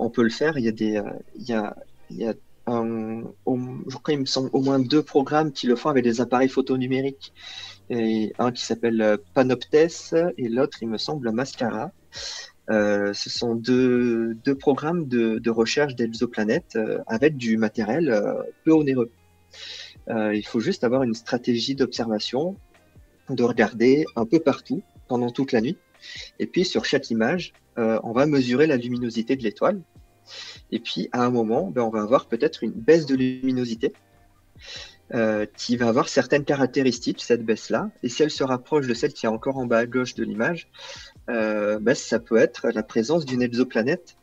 peut le faire, il y a je crois, il me semble, au moins 2 programmes qui le font avec des appareils photo numériques. Et un qui s'appelle Panoptes et l'autre, il me semble, Mascara. Ce sont deux programmes de recherche d'exoplanètes avec du matériel peu onéreux. Il faut juste avoir une stratégie d'observation, de regarder un peu partout pendant toute la nuit. Et puis sur chaque image, on va mesurer la luminosité de l'étoile. Et puis à un moment, on va avoir peut-être une baisse de luminosité qui va avoir certaines caractéristiques, cette baisse-là. Et si elle se rapproche de celle qui est encore en bas à gauche de l'image, ça peut être la présence d'une exoplanète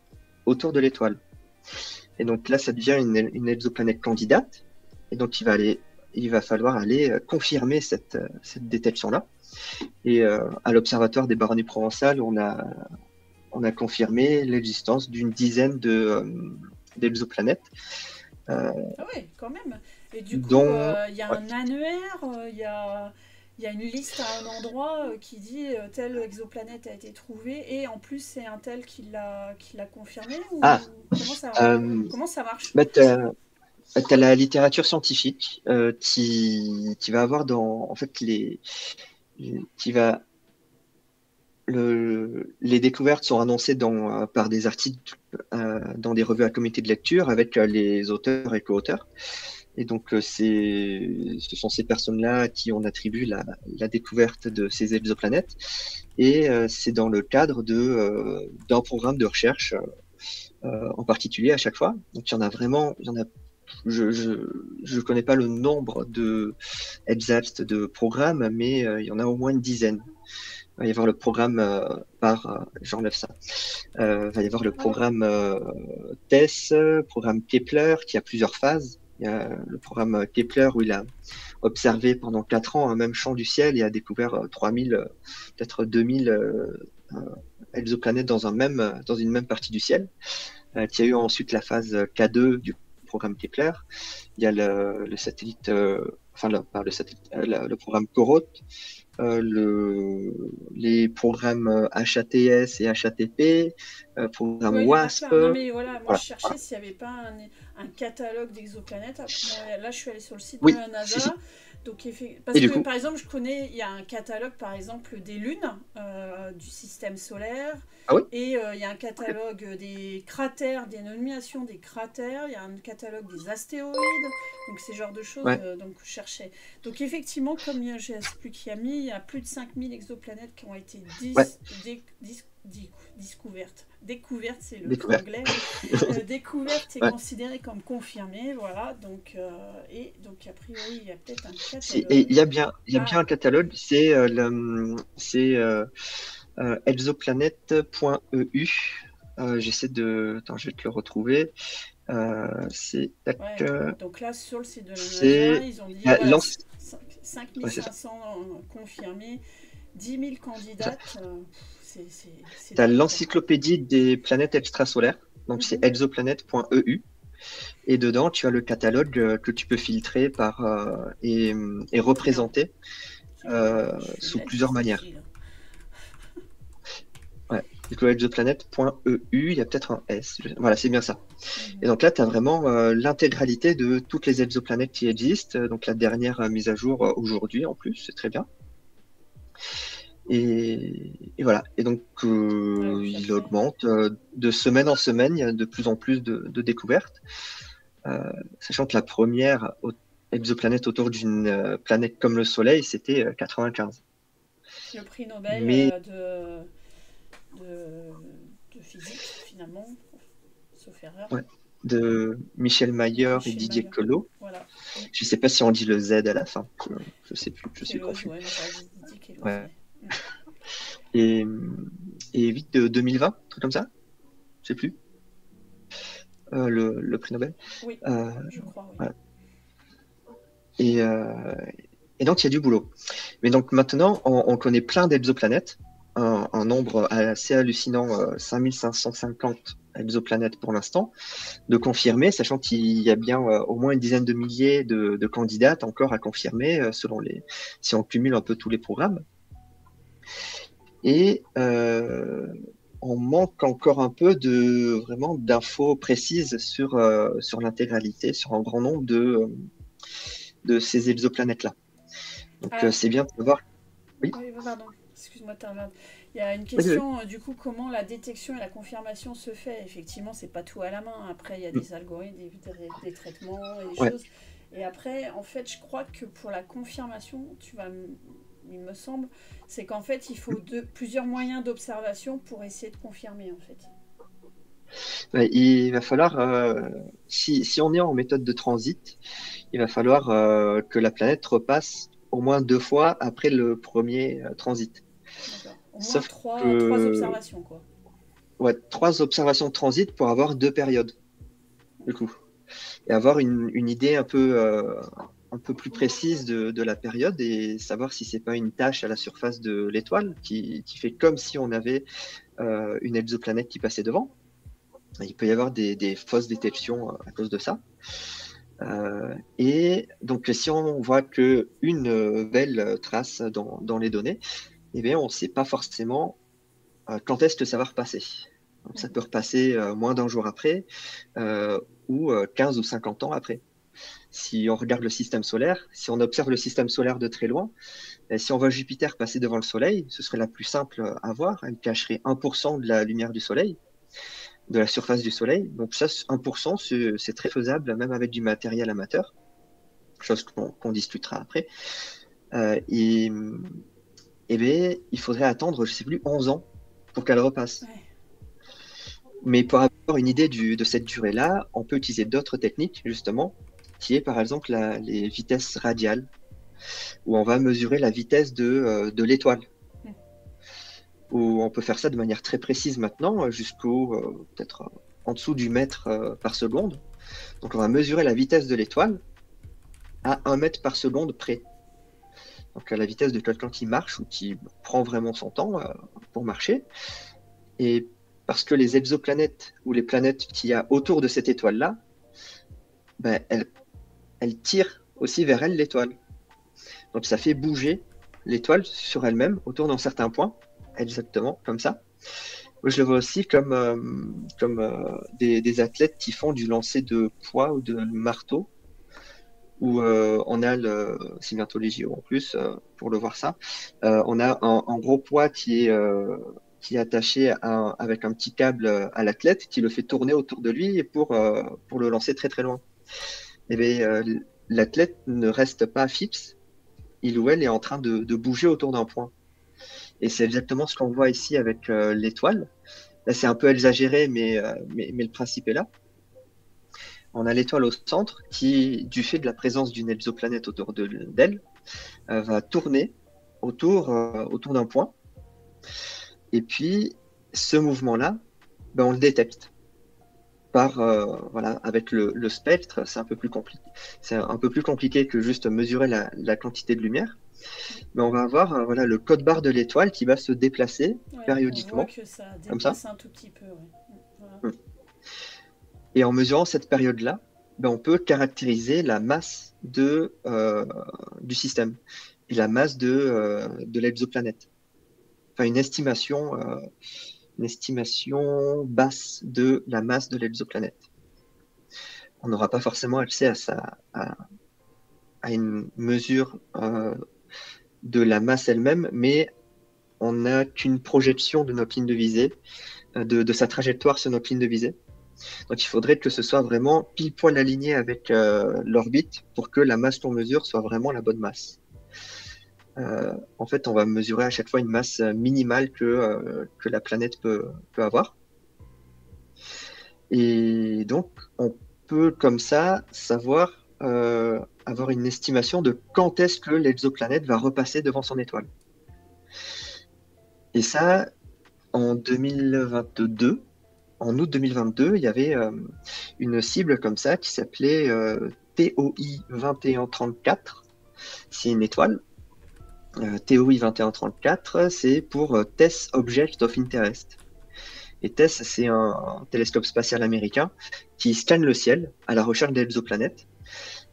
autour de l'étoile. Et donc là, ça devient une exoplanète candidate. Et donc, il va falloir aller confirmer cette détection-là. Et à l'Observatoire des Baronnies provençales, on a confirmé l'existence d'une dizaine d'exoplanètes. Ah oui, quand même. Et du coup, il y a un annuaire, il y a une liste à un endroit qui dit telle exoplanète a été trouvée et en plus c'est un tel qui l'a confirmé ou comment ça marche? Tu as la littérature scientifique qui va avoir dans en fait les découvertes sont annoncées par des articles dans des revues à comité de lecture avec les auteurs et co-auteurs. Et donc, ce sont ces personnes-là à qui on attribue la découverte de ces exoplanètes. Et c'est dans le cadre d'un programme de recherche en particulier à chaque fois. Donc, je connais pas le nombre exact de programmes, mais il y en a au moins une dizaine. Il va y avoir le programme j'enlève ça. Va y avoir le programme TESS, programme Kepler, qui a plusieurs phases. Il y a le programme Kepler où il a observé pendant 4 ans un même champ du ciel et a découvert 3000, peut-être 2000 exoplanètes dans une même partie du ciel. Il y a eu ensuite la phase K2 du programme Kepler. Il y a le satellite enfin pas le satellite, le programme Corot, les programmes HATS et HATP, programme Oui, il y en a WASP. plein. Non, mais voilà, moi je Voilà. cherchais s'il n'y avait pas un catalogue d'exoplanètes. Bon, là, je suis allée sur le site de Oui, la si, NASA. si. Donc, Et parce du que coup, par exemple, je connais, il y a un catalogue par exemple des lunes du système solaire. ah oui, Et il y a un ok. catalogue des cratères, des nominations des cratères. Il y a un catalogue des astéroïdes. Donc, ces genres de choses. Ouais, Donc, je cherchais. Donc, effectivement, comme je ne sais plus qui a mis, il y a plus de 5000 exoplanètes qui ont été ouais, découvertes. Découverte, c'est le découvert. franglais. Découverte est Ouais. considérée comme confirmée, voilà. Et donc a priori, il y a peut-être un Et catalogue. il y a bien Ah, un catalogue, c'est exoplanet.eu. J'essaie de, attends, je vais te le retrouver. C'est, tac, ouais. Donc là, sur le site de la NASA, c'est ils ont dit, la- voilà, l'enc- ouais, c'est ça. 5500 confirmés, 10 000 C'est ça. candidates. C'est T'as dingue, quoi. l'encyclopédie des planètes extrasolaires, donc c'est Mhm. exoplanet.eu. Et dedans, tu as le catalogue que tu peux filtrer et Tiens, représenter tiens, je suis sous bête, plusieurs manières. celle-ci. Ouais. Du coup, exoplanet.eu, il y a peut-être un S. Voilà, c'est bien ça. Et Mhm. donc là, tu as vraiment l'intégralité de toutes les exoplanètes qui existent. Donc la dernière mise à jour aujourd'hui en plus, c'est très bien. Et voilà. Et donc Ouais, puis il après. augmente de semaine en semaine. Il y a de plus en plus de découvertes. Sachant que la première exoplanète autour d'une planète comme le Soleil, c'était 95. Le prix Nobel Mais de, de physique, finalement, sauf erreur, ouais, de Michel Mayer et Michel Didier Mayer. Queloz. Voilà. Je sais pas si on dit le Z à la fin. Je sais plus, je suis Kélos, confus. ouais, moi j'aurais dit Kélos, Ouais. ouais. Et, et vite de 2020, un truc comme ça, je sais plus, le prix Nobel. Oui, Euh, je crois, oui. voilà. Et, euh, et donc il y a du boulot. Mais donc maintenant, on connaît plein d'exoplanètes, un nombre assez hallucinant, 5550 exoplanètes pour l'instant, de confirmer, sachant qu'il y a bien au moins une dizaine de milliers de candidates encore à confirmer, si on cumule un peu tous les programmes. Et on manque encore un peu vraiment d'infos précises sur l'intégralité, sur un grand nombre de ces exoplanètes-là. Donc Ah, c'est bien de savoir. Oui, oui, pardon, excuse-moi, Tarnade. Il y a une oui, oui. question, du coup, comment la détection et la confirmation se fait. Effectivement, c'est pas tout à la main. Après, il y a Mm. des algorithmes, des traitements et des Ouais, choses. Et après, en fait, je crois que pour la confirmation, il me semble, c'est qu'en fait, il faut plusieurs moyens d'observation pour essayer de confirmer, en fait. ouais, il va falloir, si on est en méthode de transit, il va falloir que la planète repasse au moins 2 fois après le premier transit. D'accord. Au moins Sauf trois que, observations, quoi. ouais, 3 observations de transit pour avoir 2 périodes, du coup. Et avoir une idée un peu plus précise de la période et savoir si c'est pas une tache à la surface de l'étoile qui fait comme si on avait une exoplanète qui passait devant. Il peut y avoir des fausses détections à cause de ça. Et donc, si on voit que une belle trace dans les données, eh bien, on ne sait pas forcément quand est-ce que ça va repasser. Donc, ça peut repasser moins d'un jour après ou 15 ou 50 ans après. Si on regarde le système solaire, si on observe le système solaire de très loin, et si on voit Jupiter passer devant le Soleil, ce serait la plus simple à voir. Elle cacherait 1% de la lumière du Soleil, de la surface du Soleil. Donc ça, 1%, c'est très faisable, même avec du matériel amateur, chose qu'on discutera après. Et bien, il faudrait attendre, je sais plus, 11 ans pour qu'elle repasse. Ouais. Mais pour avoir une idée de cette durée-là, on peut utiliser d'autres techniques, justement, qui est par exemple les vitesses radiales, où on va mesurer la vitesse de l'étoile. Mm. Où on peut faire ça de manière très précise maintenant, jusqu'au peut-être en dessous du mètre par seconde. Donc on va mesurer la vitesse de l'étoile à 1 mètre par seconde près. Donc à la vitesse de quelqu'un qui marche ou qui prend vraiment son temps pour marcher. Et parce que les exoplanètes ou les planètes qu'il y a autour de cette étoile-là, ben, elles tirent aussi vers elle l'étoile. Donc ça fait bouger l'étoile sur elle-même autour d'un certain point, exactement comme ça. Je le vois aussi comme des athlètes qui font du lancer de poids ou de marteau, où on a c'est bientôt les JO en plus pour le voir ça. On a un gros poids qui est attaché avec un petit câble à l'athlète qui le fait tourner autour de lui pour le lancer très très loin. Et bien, l'athlète ne reste pas fixe, il ou elle est en train de bouger autour d'un point. Et c'est exactement ce qu'on voit ici avec l'étoile. Là, c'est un peu exagéré, mais le principe est là. On a l'étoile au centre qui, du fait de la présence d'une exoplanète autour d'elle, va tourner autour d'un point. Et puis, ce mouvement-là, ben, on le détecte avec le spectre. C'est un peu plus compliqué. C'est un peu plus compliqué que juste mesurer la quantité de lumière. Mais on va avoir le code barre de l'étoile qui va se déplacer périodiquement, on voit que ça déplace un tout petit peu. Voilà. Et en mesurant cette période-là, ben, on peut caractériser la masse du système et la masse de l'exoplanète. Enfin, une estimation basse de la masse de l'exoplanète. On n'aura pas forcément accès à une mesure de la masse elle-même, mais on n'a qu'une projection de notre ligne de visée, de sa trajectoire sur notre ligne de visée. Donc il faudrait que ce soit vraiment pile poil aligné avec l'orbite pour que la masse qu'on mesure soit vraiment la bonne masse. En fait, on va mesurer à chaque fois une masse minimale que la planète peut avoir. Et donc, on peut comme ça savoir avoir une estimation de quand est-ce que l'exoplanète va repasser devant son étoile. Et ça, en 2022, en août 2022, il y avait une cible comme ça qui s'appelait TOI 2134. C'est une étoile. TOI 2134, c'est pour Tess Object of Interest. Et TESS, c'est un télescope spatial américain qui scanne le ciel à la recherche d'exoplanètes.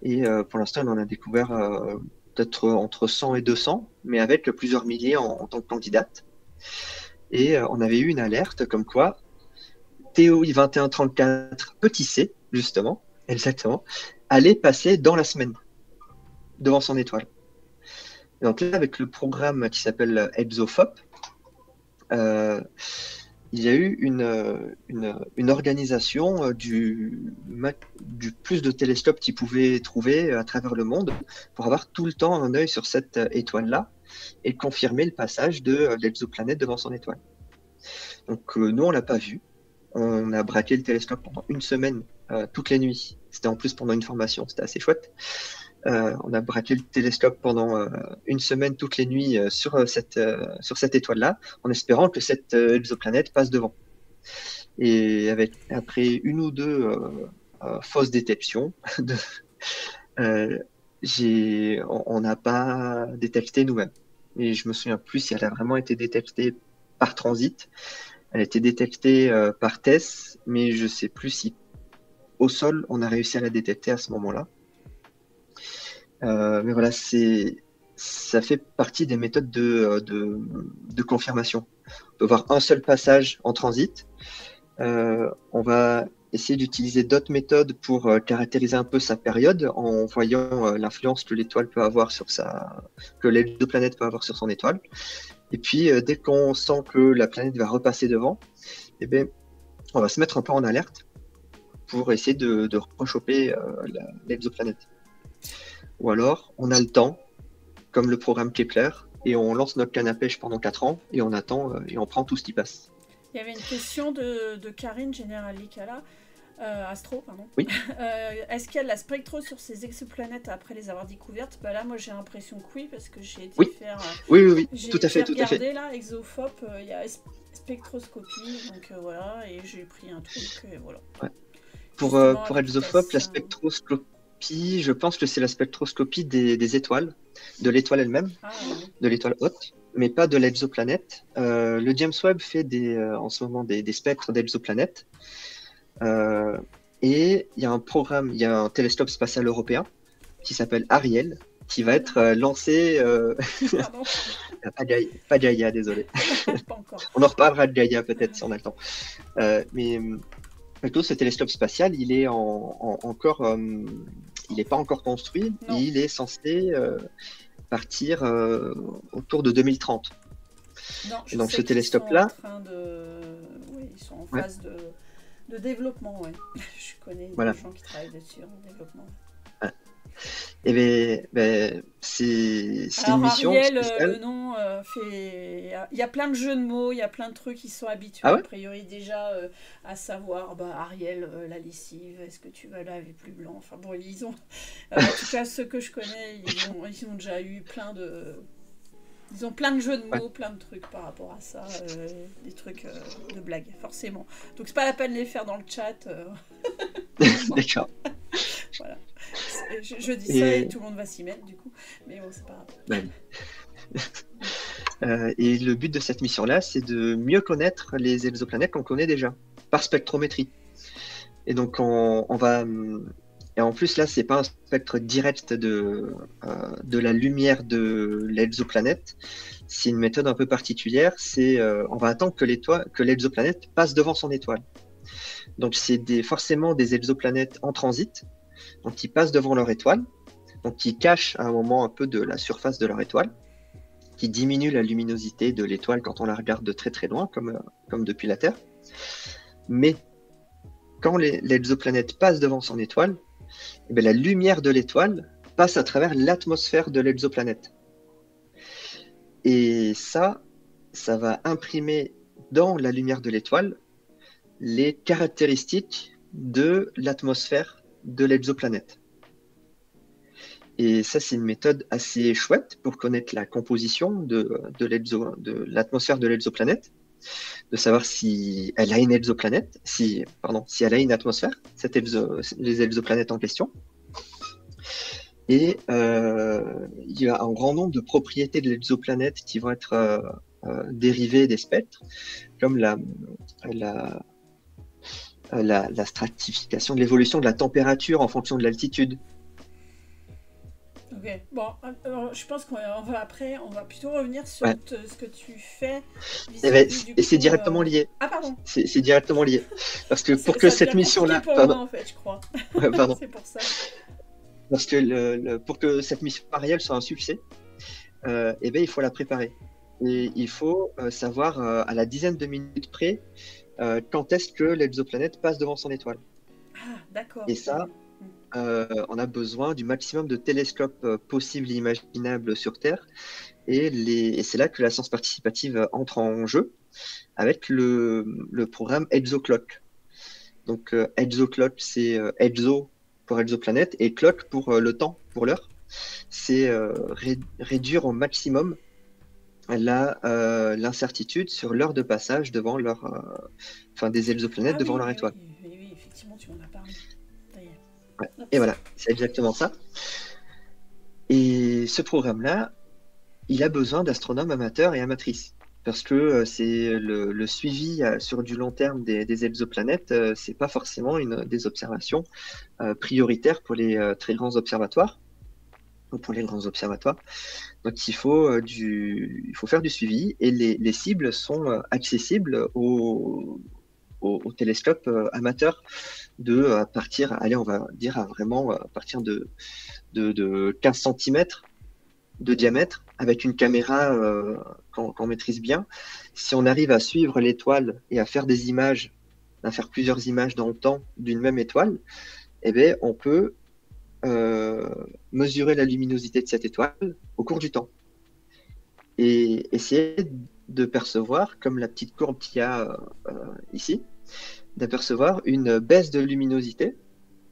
Et pour l'instant, on en a découvert peut-être entre 100 et 200, mais avec plusieurs milliers en tant que candidate. Et on avait eu une alerte comme quoi TOI 2134 petit c, justement, exactement, allait passer dans la semaine devant son étoile. Et donc là, avec le programme qui s'appelle ExoFOP, il y a eu une organisation du plus de télescopes qu'ils pouvaient trouver à travers le monde pour avoir tout le temps un œil sur cette étoile-là et confirmer le passage de l'exoplanète devant son étoile. Donc nous, on l'a pas vu. On a braqué le télescope pendant une semaine, toutes les nuits. C'était en plus pendant une formation, c'était assez chouette. On a braqué le télescope pendant une semaine toutes les nuits sur cette étoile-là, en espérant que cette exoplanète passe devant. Et après une ou deux fausses détections, on n'a pas détecté nous-mêmes. Et je me souviens plus si elle a vraiment été détectée par transit. Elle a été détectée par TESS, mais je sais plus si au sol on a réussi à la détecter à ce moment-là. Mais voilà, ça fait partie des méthodes de confirmation. On peut voir un seul passage en transit. On va essayer d'utiliser d'autres méthodes pour caractériser un peu sa période en voyant l'influence que l'étoile peut avoir que l'exoplanète peut avoir sur son étoile. Et puis, dès qu'on sent que la planète va repasser devant, eh bien, on va se mettre un peu en alerte pour essayer de rechoper l'exoplanète. Ou alors, on a le temps, comme le programme Kepler, et on lance notre canne à pêche pendant 4 ans, et on attend, et on prend tout ce qui passe. Il y avait une question de Karine Generali-Kala, Astro, pardon. Oui. Est-ce qu'il y a de la spectro sur ces exoplanètes après les avoir découvertes? Là, moi, j'ai l'impression que oui, parce que j'ai été faire... Oui, tout à fait. J'ai regardé, là, ExoFOP, il y a spectroscopie, donc voilà, et j'ai pris un truc, et voilà. Ouais. Pour ExoFOP, la spectroscopie, je pense que c'est la spectroscopie des étoiles, de l'étoile elle-même, de l'étoile haute, mais pas de l'exoplanète. Le James Webb fait en ce moment des spectres d'exoplanètes. Et il y a un télescope spatial européen qui s'appelle Ariel, qui va être lancé. Pardon, Pas Gaïa, désolé. pas encore. On en reparlera de Gaïa peut-être si on a le temps. Mais plutôt, ce télescope spatial, il est encore, il n'est pas encore construit. Non. Il est censé partir autour de 2030. Non, Et donc sais ce qu'ils télescope-là, sont en train de... Oui, ils sont en ouais, phase de développement, ouais. Je connais voilà. des gens qui travaillent dessus en développement. Ouais. Et c'est une Alors mission Ariel, le spéciale. nom fait... Il y a plein de jeux de mots, il y a plein de trucs qui sont habitués Ah a ouais? priori déjà à savoir, bah, Ariel, la lessive, est-ce que tu vas laver plus blanc? Enfin bon, ils ont... en tout cas, ceux que je connais, ils ont déjà eu plein de... Ils ont plein de jeux de Ouais, mots, plein de trucs par rapport à ça, des trucs de blagues, forcément. Donc c'est pas la peine de les faire dans le chat. d'accord. Voilà. Je dis ça et Et, tout le monde va s'y mettre du coup, mais bon, c'est pas grave. bah oui. Et le but de cette mission-là, c'est de mieux connaître les exoplanètes qu'on connaît déjà, par spectrométrie. Et donc, on va. Et en plus, là, c'est pas un spectre direct de la lumière de l'exoplanète. C'est une méthode un peu particulière. On va attendre que l'exoplanète passe devant son étoile. Donc, c'est forcément des exoplanètes en transit, donc qui passent devant leur étoile, donc qui cachent à un moment un peu de la surface de leur étoile, qui diminue la luminosité de l'étoile quand on la regarde de très très loin, comme depuis la Terre. Mais quand l'exoplanète passe devant son étoile, eh bien, la lumière de l'étoile passe à travers l'atmosphère de l'exoplanète. Et ça va imprimer dans la lumière de l'étoile les caractéristiques de l'atmosphère de l'exoplanète. Et ça, c'est une méthode assez chouette pour connaître la composition de l'atmosphère de l'exoplanète, de savoir si elle a une exoplanète, si elle a une atmosphère, les exoplanètes en question. Et il y a un grand nombre de propriétés de l'exoplanète qui vont être dérivées des spectres, comme la stratification, l'évolution de la température en fonction de l'altitude. Ok, bon, alors, je pense qu'on va après, on va plutôt revenir sur Ouais. ce que tu fais Et c'est directement lié. Ah pardon. C'est directement lié. Parce que pour que Ça cette devient compliqué mission-là. pour Pardon. moi en fait, je crois. Ouais, pardon. C'est pour ça. Parce que pour que cette mission Ariel soit un succès, eh ben, il faut la préparer. Et il faut savoir à la dizaine de minutes près quand est-ce que l'exoplanète passe devant son étoile. Ah, d'accord. Et ça, on a besoin du maximum de télescopes possibles et imaginables sur Terre. Et c'est là que la science participative entre en jeu avec le programme ExoClock. Donc ExoClock, c'est Exo pour exoplanète et Clock pour le temps, pour l'heure. C'est réduire au maximum l'incertitude sur l'heure de passage devant des exoplanètes devant leur étoile. Oui, effectivement, tu m'en as parlé. Ouais. Et voilà, c'est exactement ça. Et ce programme-là, il a besoin d'astronomes amateurs et amatrices. Parce que c'est le suivi sur du long terme des exoplanètes, c'est pas forcément des observations prioritaires pour les très grands observatoires ou pour les grands observatoires. Donc il faut faire du suivi et les cibles sont accessibles aux télescopes amateurs à partir, allez, on va dire à partir de 15 cm de diamètre avec une caméra qu'on maîtrise bien. Si on arrive à suivre l'étoile et à faire des images, à faire plusieurs images dans le temps d'une même étoile, eh bien, on peut mesurer la luminosité de cette étoile au cours du temps et essayer de percevoir, comme la petite courbe qu'il y a ici, d'apercevoir une baisse de luminosité.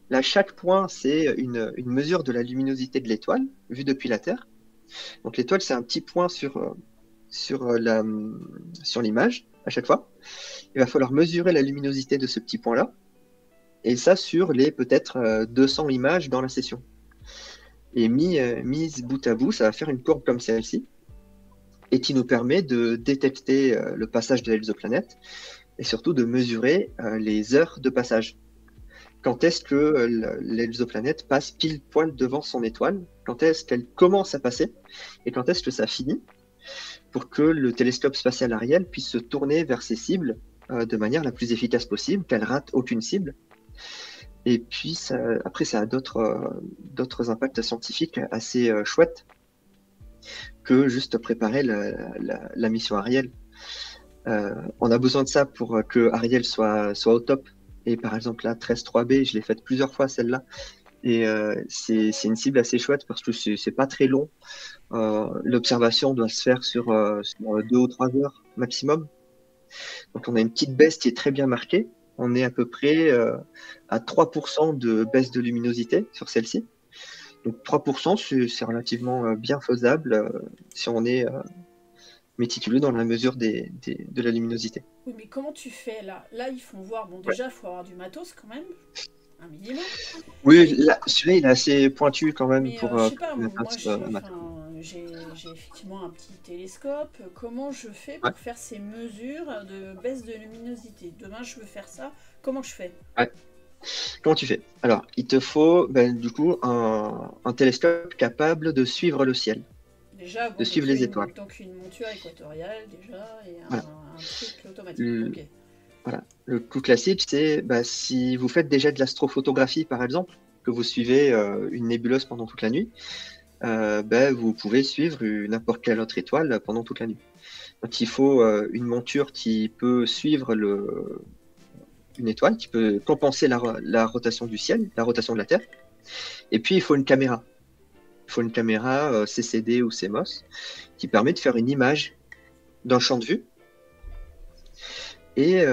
Là, chaque point, c'est une mesure de la luminosité de l'étoile vue depuis la Terre. Donc l'étoile, c'est un petit point sur l'image à chaque fois. Il va falloir mesurer la luminosité de ce petit point-là, et ça sur les peut-être 200 images dans la session. Et mise bout à bout, ça va faire une courbe comme celle-ci, et qui nous permet de détecter le passage de l'exoplanète, et surtout de mesurer les heures de passage. quand est-ce que l'exoplanète passe pile poil devant son étoile, quand est-ce qu'elle commence à passer et quand est-ce que ça finit, pour que le télescope spatial Ariel puisse se tourner vers ses cibles de manière la plus efficace possible, qu'elle rate aucune cible. Et puis après, ça a d'autres impacts scientifiques assez chouettes que juste préparer la mission Ariel. On a besoin de ça pour que Ariel soit au top. Et par exemple, la 13-3B, je l'ai faite plusieurs fois celle-là. Et c'est une cible assez chouette parce que c'est pas très long. L'observation doit se faire sur 2 ou 3 heures maximum. Donc on a une petite baisse qui est très bien marquée. On est à peu près à 3% de baisse de luminosité sur celle-ci. Donc 3%, c'est relativement bien faisable si on est méticuleux dans la mesure de la luminosité. Oui, mais comment tu fais là? Là, ils font voir. Bon, déjà, il faut avoir du matos quand même, un minimum. Oui, celui-là, il est assez pointu quand même Mais pour. je sais pas, moi, j'ai effectivement un petit télescope. Comment je fais pour faire ces mesures de baisse de luminosité? Demain, je veux faire ça. Comment je fais? Comment tu fais? Alors, il te faut du coup un télescope capable de suivre le ciel. Déjà, bon, de suivre les étoiles. Donc une monture équatoriale déjà et un truc automatique. Ok. Voilà. Le coup classique, c'est si vous faites déjà de l'astrophotographie par exemple, que vous suivez une nébuleuse pendant toute la nuit, vous pouvez suivre n'importe quelle autre étoile pendant toute la nuit. Donc il faut une monture qui peut suivre une étoile, qui peut compenser la rotation du ciel, la rotation de la Terre. Et puis il faut une caméra. Il faut une caméra CCD ou CMOS qui permet de faire une image d'un champ de vue. Et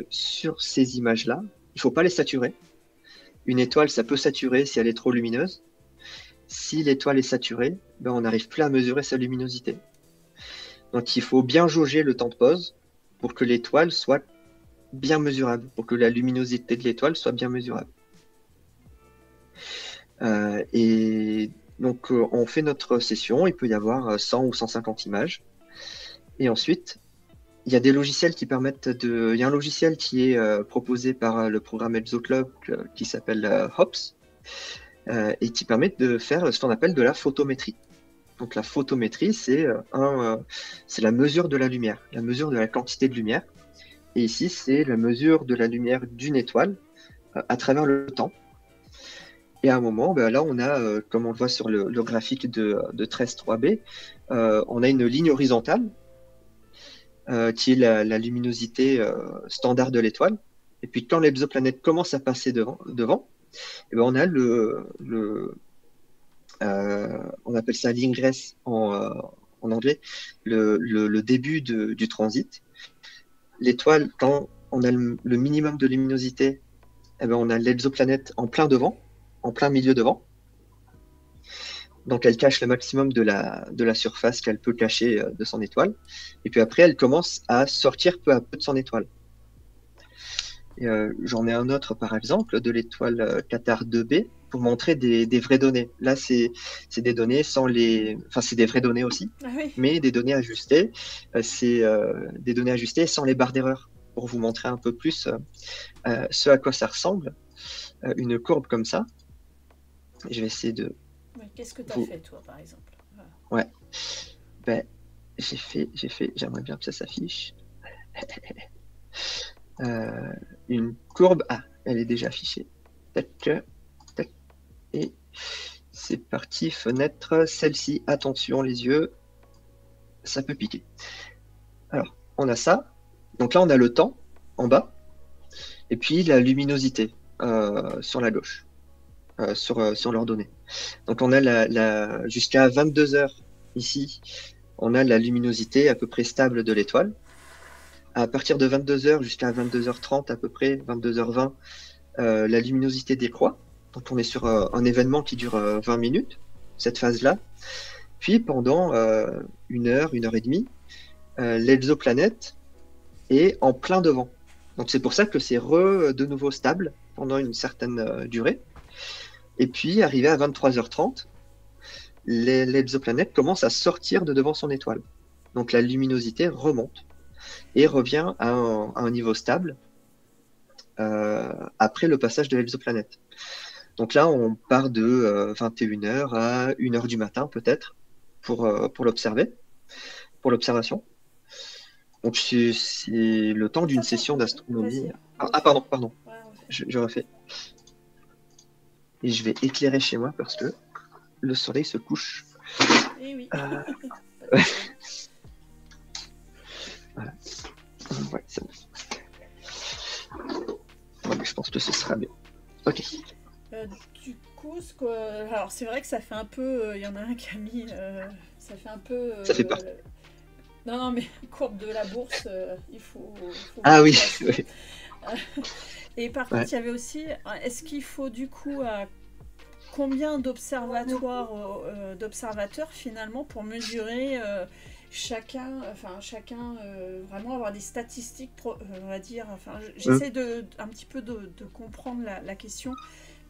sur ces images-là, il ne faut pas les saturer. Une étoile, ça peut saturer si elle est trop lumineuse. Si l'étoile est saturée, on n'arrive plus à mesurer sa luminosité. Donc il faut bien jauger le temps de pause pour que l'étoile soit bien mesurable, pour que la luminosité de l'étoile soit bien mesurable. Et donc on fait notre session, il peut y avoir 100 ou 150 images. Et ensuite, il y a des logiciels qui permettent il y a un logiciel qui est proposé par le programme ExoClub qui s'appelle HOPS et qui permet de faire ce qu'on appelle de la photométrie. Donc la photométrie, c'est la mesure de la lumière, la mesure de la quantité de lumière. Et ici, c'est la mesure de la lumière d'une étoile à travers le temps. Et à un moment, là, on a, comme on le voit sur le graphique de 13.3b, on a une ligne horizontale qui est la luminosité standard de l'étoile. Et puis quand l'exoplanète commence à passer devant, on a on appelle ça l'ingress en anglais, le début du transit. L'étoile, quand on a le minimum de luminosité, on a l'exoplanète en plein devant, en plein milieu devant. Donc elle cache le maximum de la surface qu'elle peut cacher de son étoile. Et puis après, elle commence à sortir peu à peu de son étoile. J'en ai un autre par exemple de l'étoile Qatar 2b pour montrer des vraies données. Là, c'est des données sans c'est des vraies données aussi, mais des données ajustées. C'est des données ajustées sans les barres d'erreur pour vous montrer un peu plus ce à quoi ça ressemble. Une courbe comme ça. Je vais essayer de... Qu'est-ce que tu as fait, toi, par exemple? Ouais. J'ai fait... J'aimerais bien que ça s'affiche. Une courbe... Ah, elle est déjà affichée. Tac. Et c'est parti, fenêtre. Celle-ci, attention, les yeux. Ça peut piquer. Alors, on a ça. Donc là, on a le temps, en bas. Et puis, la luminosité, sur la gauche. Sur l'ordonnée. Donc on a jusqu'à 22 heures ici, on a la luminosité à peu près stable de l'étoile. À partir de 22 heures jusqu'à 22h30 à peu près, 22h20, la luminosité décroît. Donc on est sur un événement qui dure 20 minutes, cette phase-là. Puis pendant 1 heure, 1 heure et demie, l'exoplanète est en plein devant. Donc c'est pour ça que c'est de nouveau stable pendant une certaine durée. Et puis, arrivé à 23h30, l'exoplanète commence à sortir de devant son étoile. Donc la luminosité remonte et revient à un niveau stable. après le passage de l'exoplanète. Donc là, on part de 21 h à 1 h du matin, peut-être, pour l'observation. Donc c'est le temps d'une session d'astronomie. Vas-y. Pardon, Ouais, on fait. je refais. Et je vais éclairer chez moi parce que le soleil se couche. Eh oui. Euh, Pas de Voilà. Ouais, c'est bon. Ouais, mais je pense que ce sera bien. Ok. Du coup, alors c'est vrai que ça fait un peu. Il y en a un qui a mis. Ça fait un peu. Ça fait peur. Non, mais courbe de la bourse, il faut Ah voir oui, ça aussi. oui. Et par Ouais. contre, il y avait aussi. Est-ce qu'il faut du coup combien d'observateurs finalement pour mesurer chacun vraiment avoir des statistiques, on va dire. Enfin, j'essaie un petit peu de comprendre la question,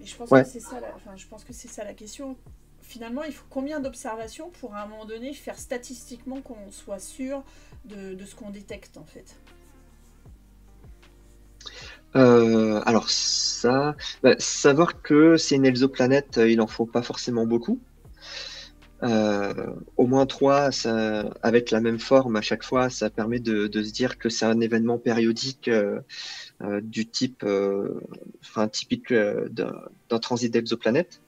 mais je pense Ouais. que c'est ça. Je pense que c'est ça la question. Finalement, il faut combien d'observations pour à un moment donné faire statistiquement qu'on soit sûr de ce qu'on détecte en fait. Alors ça, savoir que c'est une exoplanète, il en faut pas forcément beaucoup. Au moins 3, avec la même forme à chaque fois, ça permet de se dire que c'est un événement périodique du type, typique d'un transit d'exoplanète.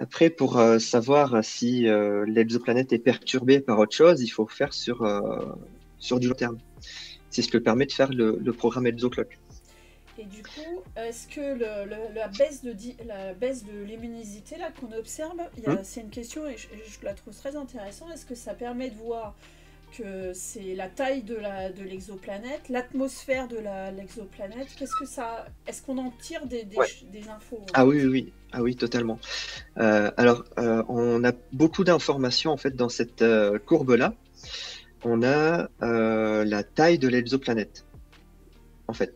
Après, pour savoir si l'exoplanète est perturbée par autre chose, il faut faire sur du long terme. C'est ce que permet de faire le programme ExoClock. Et du coup, est-ce que la baisse de luminosité là qu'on observe, c'est une question et je la trouve très intéressante. Est-ce que ça permet de voir que c'est la taille de l'exoplanète, l'atmosphère de l'exoplanète? Est-ce qu'on en tire des infos Ah oui, ah oui, totalement. On a beaucoup d'informations en fait dans cette courbe-là. On a la taille de l'exoplanète, en fait.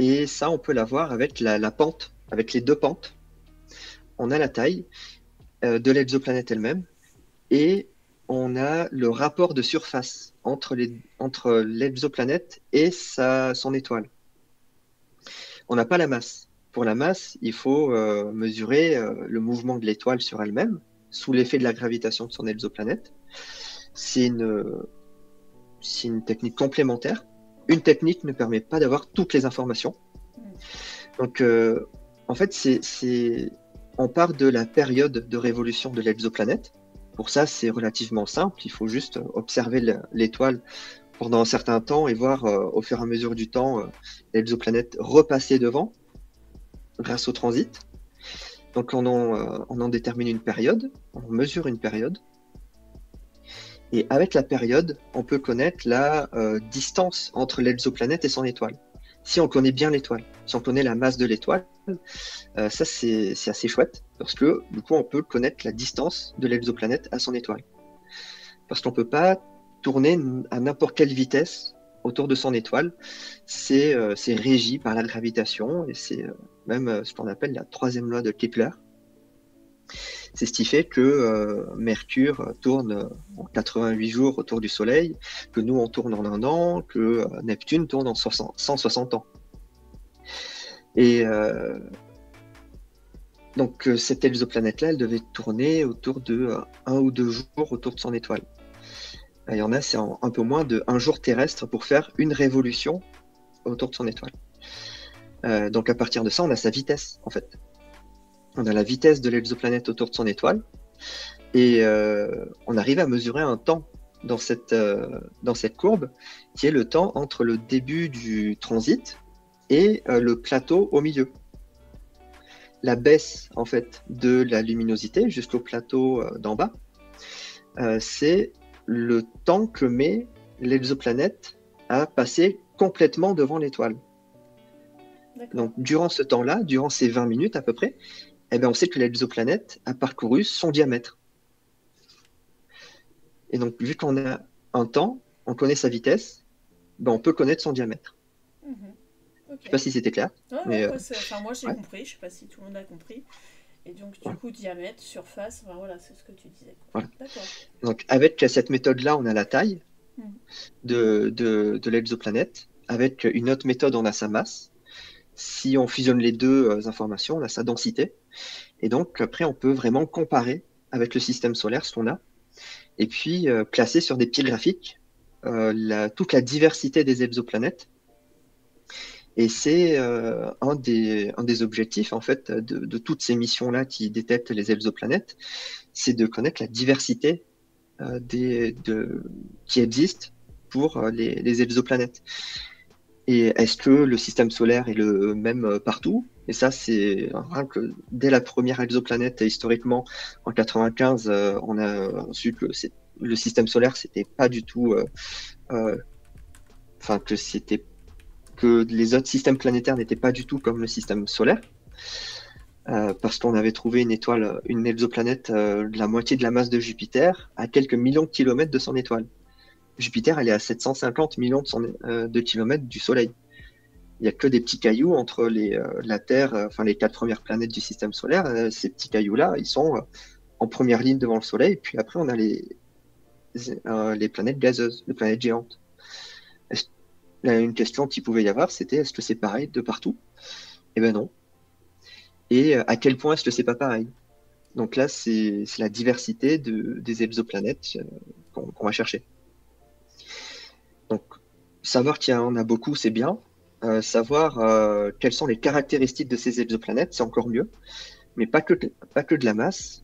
Et ça, on peut la voir avec la pente, avec les deux pentes. On a la taille de l'exoplanète elle-même et on a le rapport de surface entre l'exoplanète et son étoile. On n'a pas la masse. Pour la masse, il faut mesurer le mouvement de l'étoile sur elle-même sous l'effet de la gravitation de son exoplanète. C'est une technique complémentaire. Une technique ne permet pas d'avoir toutes les informations. Donc, en fait, on part de la période de révolution de l'exoplanète. Pour ça, c'est relativement simple. Il faut juste observer l'étoile pendant un certain temps et voir au fur et à mesure du temps l'exoplanète repasser devant grâce au transit. Donc, on en détermine une période, on mesure une période. Et avec la période, on peut connaître la distance entre l'exoplanète et son étoile. Si on connaît bien l'étoile, si on connaît la masse de l'étoile, ça c'est assez chouette parce que du coup on peut connaître la distance de l'exoplanète à son étoile. Parce qu'on ne peut pas tourner à n'importe quelle vitesse autour de son étoile. C'est régi par la gravitation et c'est même ce qu'on appelle la troisième loi de Kepler. C'est ce qui fait que Mercure tourne en 88 jours autour du Soleil, que nous on tourne en 1 an, que Neptune tourne en 160 ans. Et donc cette exoplanète-là, elle devait tourner autour de 1 ou 2 jours autour de son étoile. Il y en a, c'est un peu moins de 1 jour terrestre pour faire une révolution autour de son étoile. Donc à partir de ça, on a sa vitesse en fait. On a la vitesse de l'exoplanète autour de son étoile et on arrive à mesurer un temps dans cette courbe qui est le temps entre le début du transit et le plateau au milieu. La baisse en fait de la luminosité jusqu'au plateau d'en bas, c'est le temps que met l'exoplanète à passer complètement devant l'étoile. Donc durant ce temps-là, durant ces 20 minutes à peu près, on sait que l'exoplanète a parcouru son diamètre. Et donc, vu qu'on a un temps, on connaît sa vitesse, on peut connaître son diamètre. Okay. Je ne sais pas si c'était clair. Moi j'ai compris, je ne sais pas si tout le monde a compris. Et donc, du coup, diamètre, surface, voilà, c'est ce que tu disais. Voilà. D'accord. Donc, avec cette méthode-là, on a la taille de l'exoplanète. Avec une autre méthode, on a sa masse. si on fusionne les deux informations, on a sa densité. Et donc, après, on peut vraiment comparer avec le système solaire ce qu'on a. Et puis, placer sur des pieds graphiques toute la diversité des exoplanètes. Et c'est un des objectifs, en fait, de toutes ces missions-là qui détectent les exoplanètes, c'est de connaître la diversité qui existe pour les exoplanètes. Et est-ce que le système solaire est le même partout? Et ça, c'est vrai que dès la première exoplanète, historiquement, en 95, on a su que le système solaire, c'était pas du tout, enfin que les autres systèmes planétaires n'étaient pas du tout comme le système solaire, parce qu'on avait trouvé une exoplanète de la moitié de la masse de Jupiter, à quelques millions de kilomètres de son étoile. Jupiter, elle est à 750 millions de kilomètres du Soleil. Il n'y a que des petits cailloux entre la Terre, enfin les 4 premières planètes du système solaire. Ces petits cailloux-là, ils sont en première ligne devant le Soleil. Puis après, on a les planètes gazeuses, les planètes géantes. Une question qu'il pouvait y avoir, c'était est-ce que c'est pareil de partout? Eh ben non. Et à quel point est-ce que c'est pas pareil? Donc là, c'est la diversité des exoplanètes qu'on va chercher. Donc, savoir qu'il y en a beaucoup, c'est bien. Savoir quelles sont les caractéristiques de ces exoplanètes, c'est encore mieux. Mais pas que de la masse,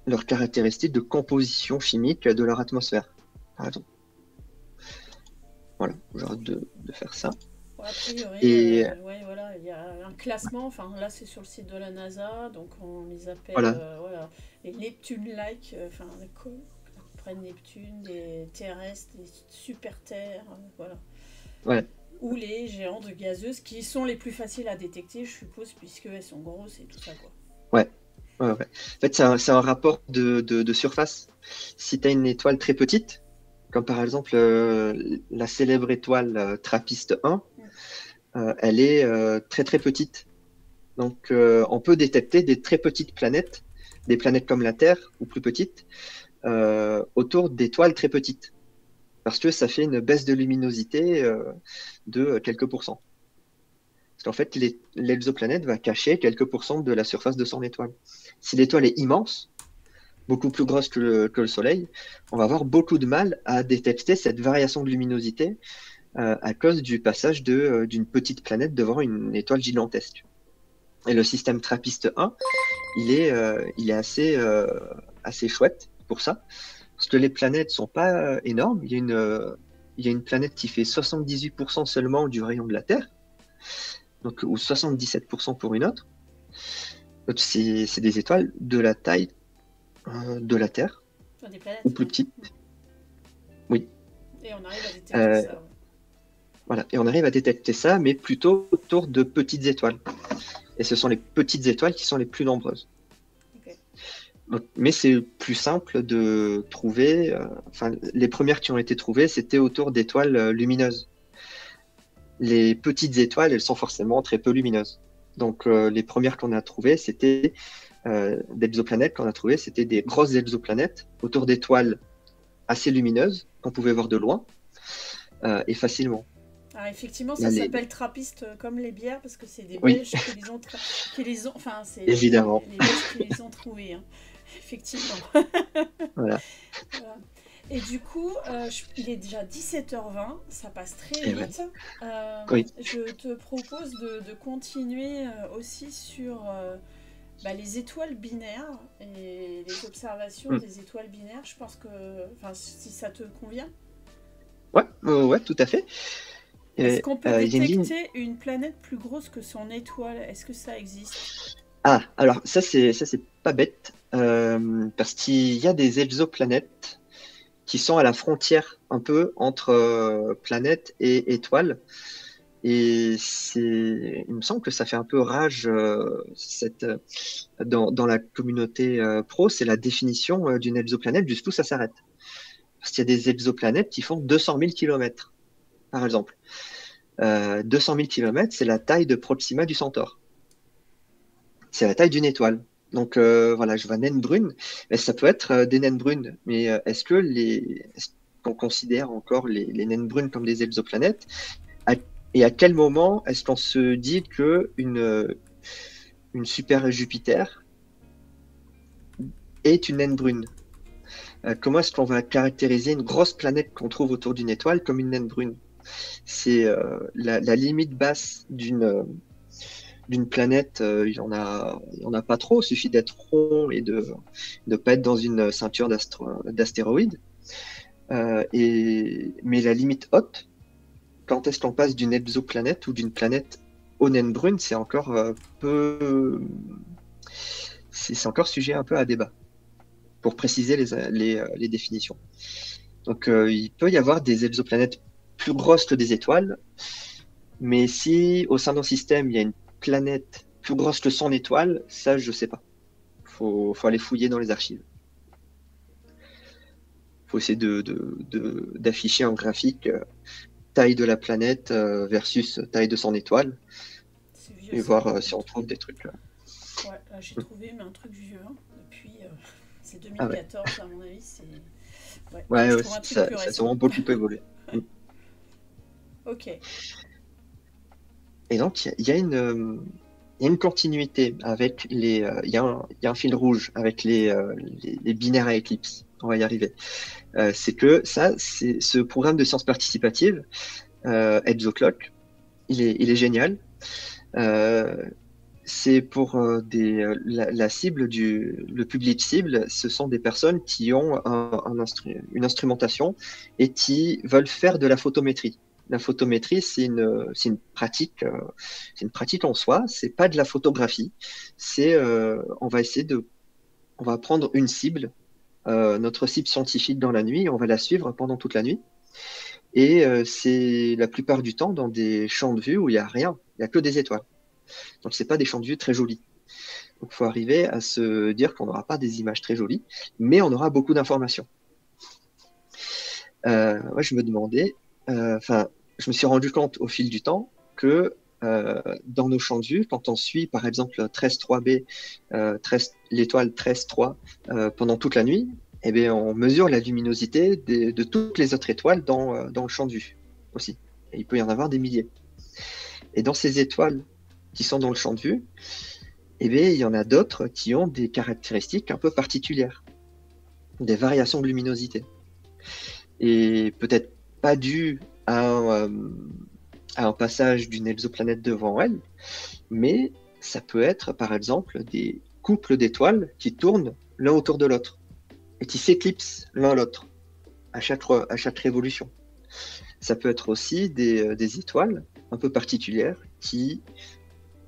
leurs caractéristiques de composition chimique de leur atmosphère, par exemple. Voilà, j'arrête de faire ça. A priori, ouais, voilà, il y a un classement, enfin là c'est sur le site de la NASA, donc on les appelle voilà, les Neptune-like, enfin prennent Neptune, des terrestres, des super-terres, voilà. Ouais. Ou les géantes gazeuses qui sont les plus faciles à détecter, je suppose, puisqu'elles sont grosses et tout ça, quoi. Ouais. En fait, c'est un rapport de surface. Si tu as une étoile très petite, comme par exemple la célèbre étoile Trappiste 1, elle est très très petite. Donc on peut détecter des très petites planètes, des planètes comme la Terre ou plus petites, autour d'étoiles très petites. Parce que ça fait une baisse de luminosité de quelques pourcents. Parce qu'en fait, l'exoplanète va cacher quelques pourcents de la surface de son étoile. Si l'étoile est immense, beaucoup plus grosse que le Soleil, on va avoir beaucoup de mal à détecter cette variation de luminosité à cause du passage d'une petite planète devant une étoile gigantesque. Et le système Trappiste 1, il est assez chouette pour ça, parce que les planètes sont pas énormes. Il y a une planète qui fait 78% seulement du rayon de la Terre, donc, ou 77% pour une autre. C'est des étoiles de la taille de la Terre, des planètes, ou plus petites. Oui. Et on arrive à détecter ça. Voilà, et on arrive à détecter ça, mais plutôt autour de petites étoiles. Et ce sont les petites étoiles qui sont les plus nombreuses. Okay. Donc, mais c'est plus simple de trouver. Les premières qui ont été trouvées, c'était autour d'étoiles lumineuses. Les petites étoiles, elles sont forcément très peu lumineuses. Donc, les premières qu'on a trouvées, c'était d'exoplanètes qu'on a trouvées, c'était des grosses exoplanètes autour d'étoiles assez lumineuses qu'on pouvait voir de loin et facilement. Ah, effectivement, ça s'appelle trappiste comme les bières parce que c'est des Belges qui les ont, enfin, c'est évidemment les Belges qui les ont trouvés, hein. Effectivement. Voilà. Et du coup, il est déjà 17h20, ça passe très vite. Oui. Je te propose de continuer aussi sur les étoiles binaires et les observations des étoiles binaires. Je pense que, si ça te convient. Ouais, tout à fait. Est-ce qu'on peut détecter une planète plus grosse que son étoile? Est-ce que ça existe? Ah, alors ça c'est pas bête, parce qu'il y a des exoplanètes qui sont à la frontière un peu entre planète et étoile. Et il me semble que ça fait un peu rage dans la communauté pro, c'est la définition d'une exoplanète, jusqu'où ça s'arrête. Parce qu'il y a des exoplanètes qui font 200 000 km, par exemple. 200 000 km, c'est la taille de Proxima du Centaure. C'est la taille d'une étoile. Donc voilà, je vois naine brune. Mais ça peut être des naines brunes. Mais est-ce qu'on considère encore les naines brunes comme des exoplanètes? Et à quel moment est-ce qu'on se dit que une super Jupiter est une naine brune? Comment est-ce qu'on va caractériser une grosse planète qu'on trouve autour d'une étoile comme une naine brune? C'est la limite basse d'une planète, il y en a pas trop, il suffit d'être rond et de ne pas être dans une ceinture d'astéroïdes. Mais la limite haute, quand est-ce qu'on passe d'une exoplanète ou d'une planète aux naines brunes, c'est encore c'est encore sujet un peu à débat, pour préciser les définitions. Donc il peut y avoir des exoplanètes plus grosses que des étoiles, mais si au sein d'un système il y a une planète plus grosse que son étoile, ça je sais pas. Faut aller fouiller dans les archives. Faut essayer d'afficher en graphique taille de la planète versus taille de son étoile Vieux, et voir si on trouve des trucs. Ouais, là j'ai trouvé mais un truc vieux depuis c'est 2014 Ah ouais. à mon avis, c'est Ouais, je ouais, trouve un truc ça plus a récent. vraiment beaucoup évolué. Ok. Et donc il y a une continuité avec il y a un fil rouge avec les binaires à éclipse. On va y arriver. C'est que ça, c'est ce programme de sciences participatives, ExoClock, il est génial. C'est pour la cible le public cible, ce sont des personnes qui ont une instrumentation et qui veulent faire de la photométrie. La photométrie, c'est une pratique en soi. C'est pas de la photographie. On va prendre une cible, notre cible scientifique dans la nuit, on va la suivre pendant toute la nuit. Et c'est la plupart du temps dans des champs de vue où il y a rien, il y a que des étoiles. Donc c'est pas des champs de vue très jolis. Donc il faut arriver à se dire qu'on n'aura pas des images très jolies, mais on aura beaucoup d'informations. Moi je me demandais, je me suis rendu compte au fil du temps que dans nos champs de vue, quand on suit par exemple 13.3b, l'étoile 13.3 pendant toute la nuit, eh bien, on mesure la luminosité de toutes les autres étoiles dans le champ de vue aussi. Et il peut y en avoir des milliers. Et dans ces étoiles qui sont dans le champ de vue, eh bien, il y en a d'autres qui ont des caractéristiques un peu particulières, des variations de luminosité. Et peut-être pas dues à un passage d'une exoplanète devant elle, mais ça peut être par exemple des couples d'étoiles qui tournent l'un autour de l'autre et qui s'éclipsent l'un l'autre à chaque révolution. Ça peut être aussi des étoiles un peu particulières qui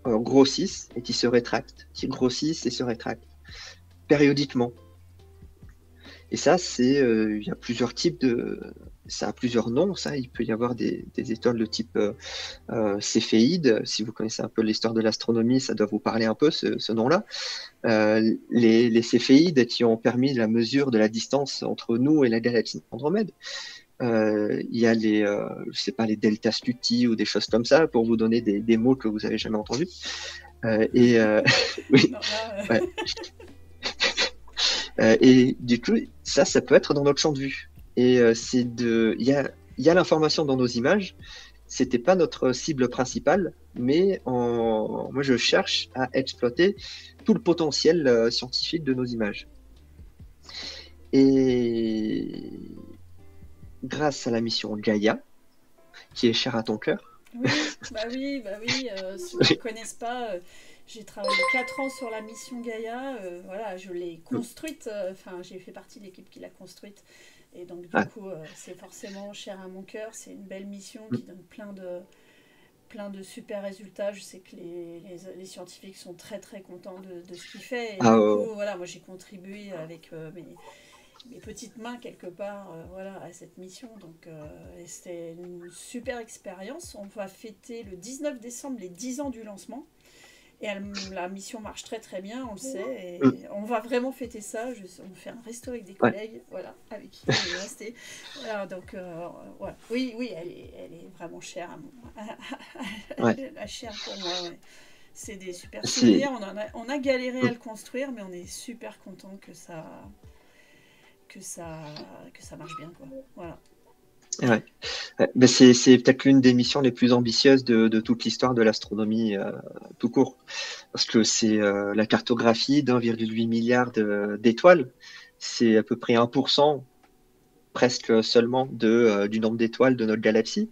grossissent et qui se rétractent, qui grossissent et se rétractent périodiquement. Et ça, il y a plusieurs types ça a plusieurs noms, ça. Il peut y avoir des étoiles de type céphéide. Si vous connaissez un peu l'histoire de l'astronomie, ça doit vous parler un peu, ce nom-là. Les céphéides qui ont permis la mesure de la distance entre nous et la galaxie Andromède. Il y a je sais pas, les delta Scuti ou des choses comme ça, pour vous donner des mots que vous n'avez jamais entendus. Oui. Non, là, Ouais. Et du coup, ça peut être dans notre champ de vue. Et il y a l'information dans nos images. C'était pas notre cible principale, mais moi je cherche à exploiter tout le potentiel scientifique de nos images. Et grâce à la mission Gaïa, qui est chère à ton cœur. oui. Ceux qui ne connaissent pas, j'ai travaillé 4 ans sur la mission Gaïa. Voilà, je l'ai construite. J'ai fait partie de l'équipe qui l'a construite. Et donc, du coup, c'est forcément cher à mon cœur. C'est une belle mission qui donne plein de super résultats. Je sais que les scientifiques sont très très contents de ce qu'il fait. Et du coup, voilà, moi j'ai contribué avec mes petites mains quelque part à cette mission. Donc c'était une super expérience. On va fêter le 19 décembre les 10 ans du lancement. Et la mission marche très très bien, on le sait. Et on va vraiment fêter ça. On fait un resto avec des collègues, avec qui on est resté. Voilà, donc, voilà. Oui, elle est vraiment chère la chère pour moi. Ouais. C'est des super souvenirs. On a galéré à le construire, mais on est super content que ça marche bien, quoi. Voilà. Ouais. Ouais, mais c'est peut-être l'une des missions les plus ambitieuses de toute l'histoire de l'astronomie tout court. Parce que c'est la cartographie d'1,8 milliard d'étoiles. C'est à peu près 1%, presque seulement, du nombre d'étoiles de notre galaxie.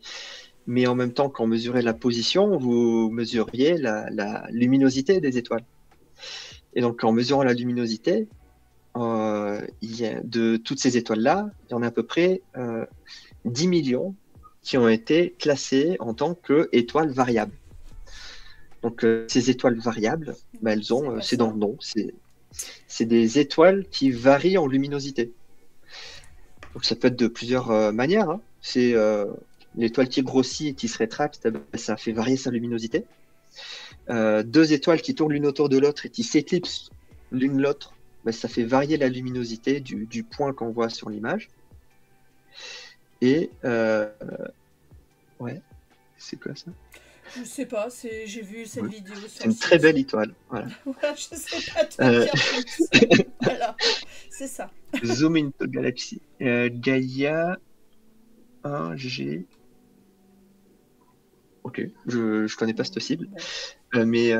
Mais en même temps, quand vous mesurez la position, vous mesuriez la luminosité des étoiles. Et donc, en mesurant la luminosité, de toutes ces étoiles-là, il y en a à peu près 10 millions qui ont été classées en tant qu'étoiles variables. Donc, ces étoiles variables, bah, c'est dans le nom, c'est des étoiles qui varient en luminosité. Donc, ça peut être de plusieurs manières, hein. C'est l'étoile qui grossit et qui se rétracte, ça fait varier sa luminosité. Deux étoiles qui tournent l'une autour de l'autre et qui s'éclipsent l'une l'autre, bah, ça fait varier la luminosité du point qu'on voit sur l'image. Et ouais, c'est quoi ça? Je sais pas, j'ai vu cette vidéo sur c'est une très belle étoile. Voilà. Voilà, je sais pas te dire plus. Voilà, c'est ça. Zoom into Galaxy. Gaia 1G. Ok, je connais pas cette cible. Mais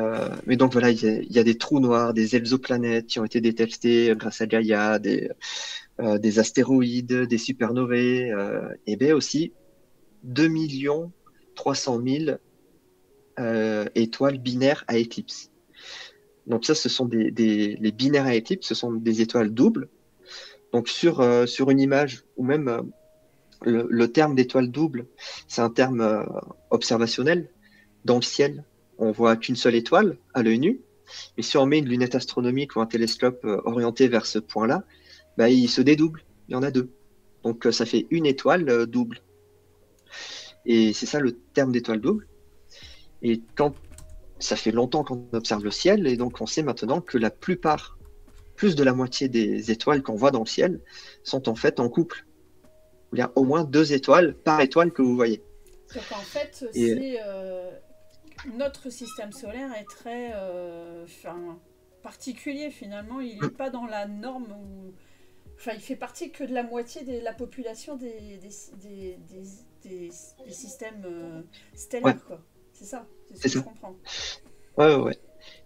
donc voilà, il y a des trous noirs, des exoplanètes qui ont été détectés grâce à Gaia, des astéroïdes, des supernovae, et bien aussi 2 300 000 étoiles binaires à éclipse. Donc ça, ce sont les binaires à éclipse, ce sont des étoiles doubles. Donc sur une image, ou même le terme d'étoile double, c'est un terme observationnel. Dans le ciel, on voit qu'une seule étoile à l'œil nu. Mais si on met une lunette astronomique ou un télescope orienté vers ce point-là, bah, il se dédouble. Il y en a deux. Donc ça fait une étoile double. Et c'est ça le terme d'étoile double. Et quand ça fait longtemps qu'on observe le ciel, et donc on sait maintenant que la plupart, plus de la moitié des étoiles qu'on voit dans le ciel, sont en fait en couple. Il y a au moins 2 étoiles par étoile que vous voyez. Donc en fait, notre système solaire est très particulier finalement. Il n'est pas dans la norme où... Enfin, il fait partie que de la moitié de la population des systèmes stellaires, quoi. C'est ça, c'est ce que je comprends. Ouais.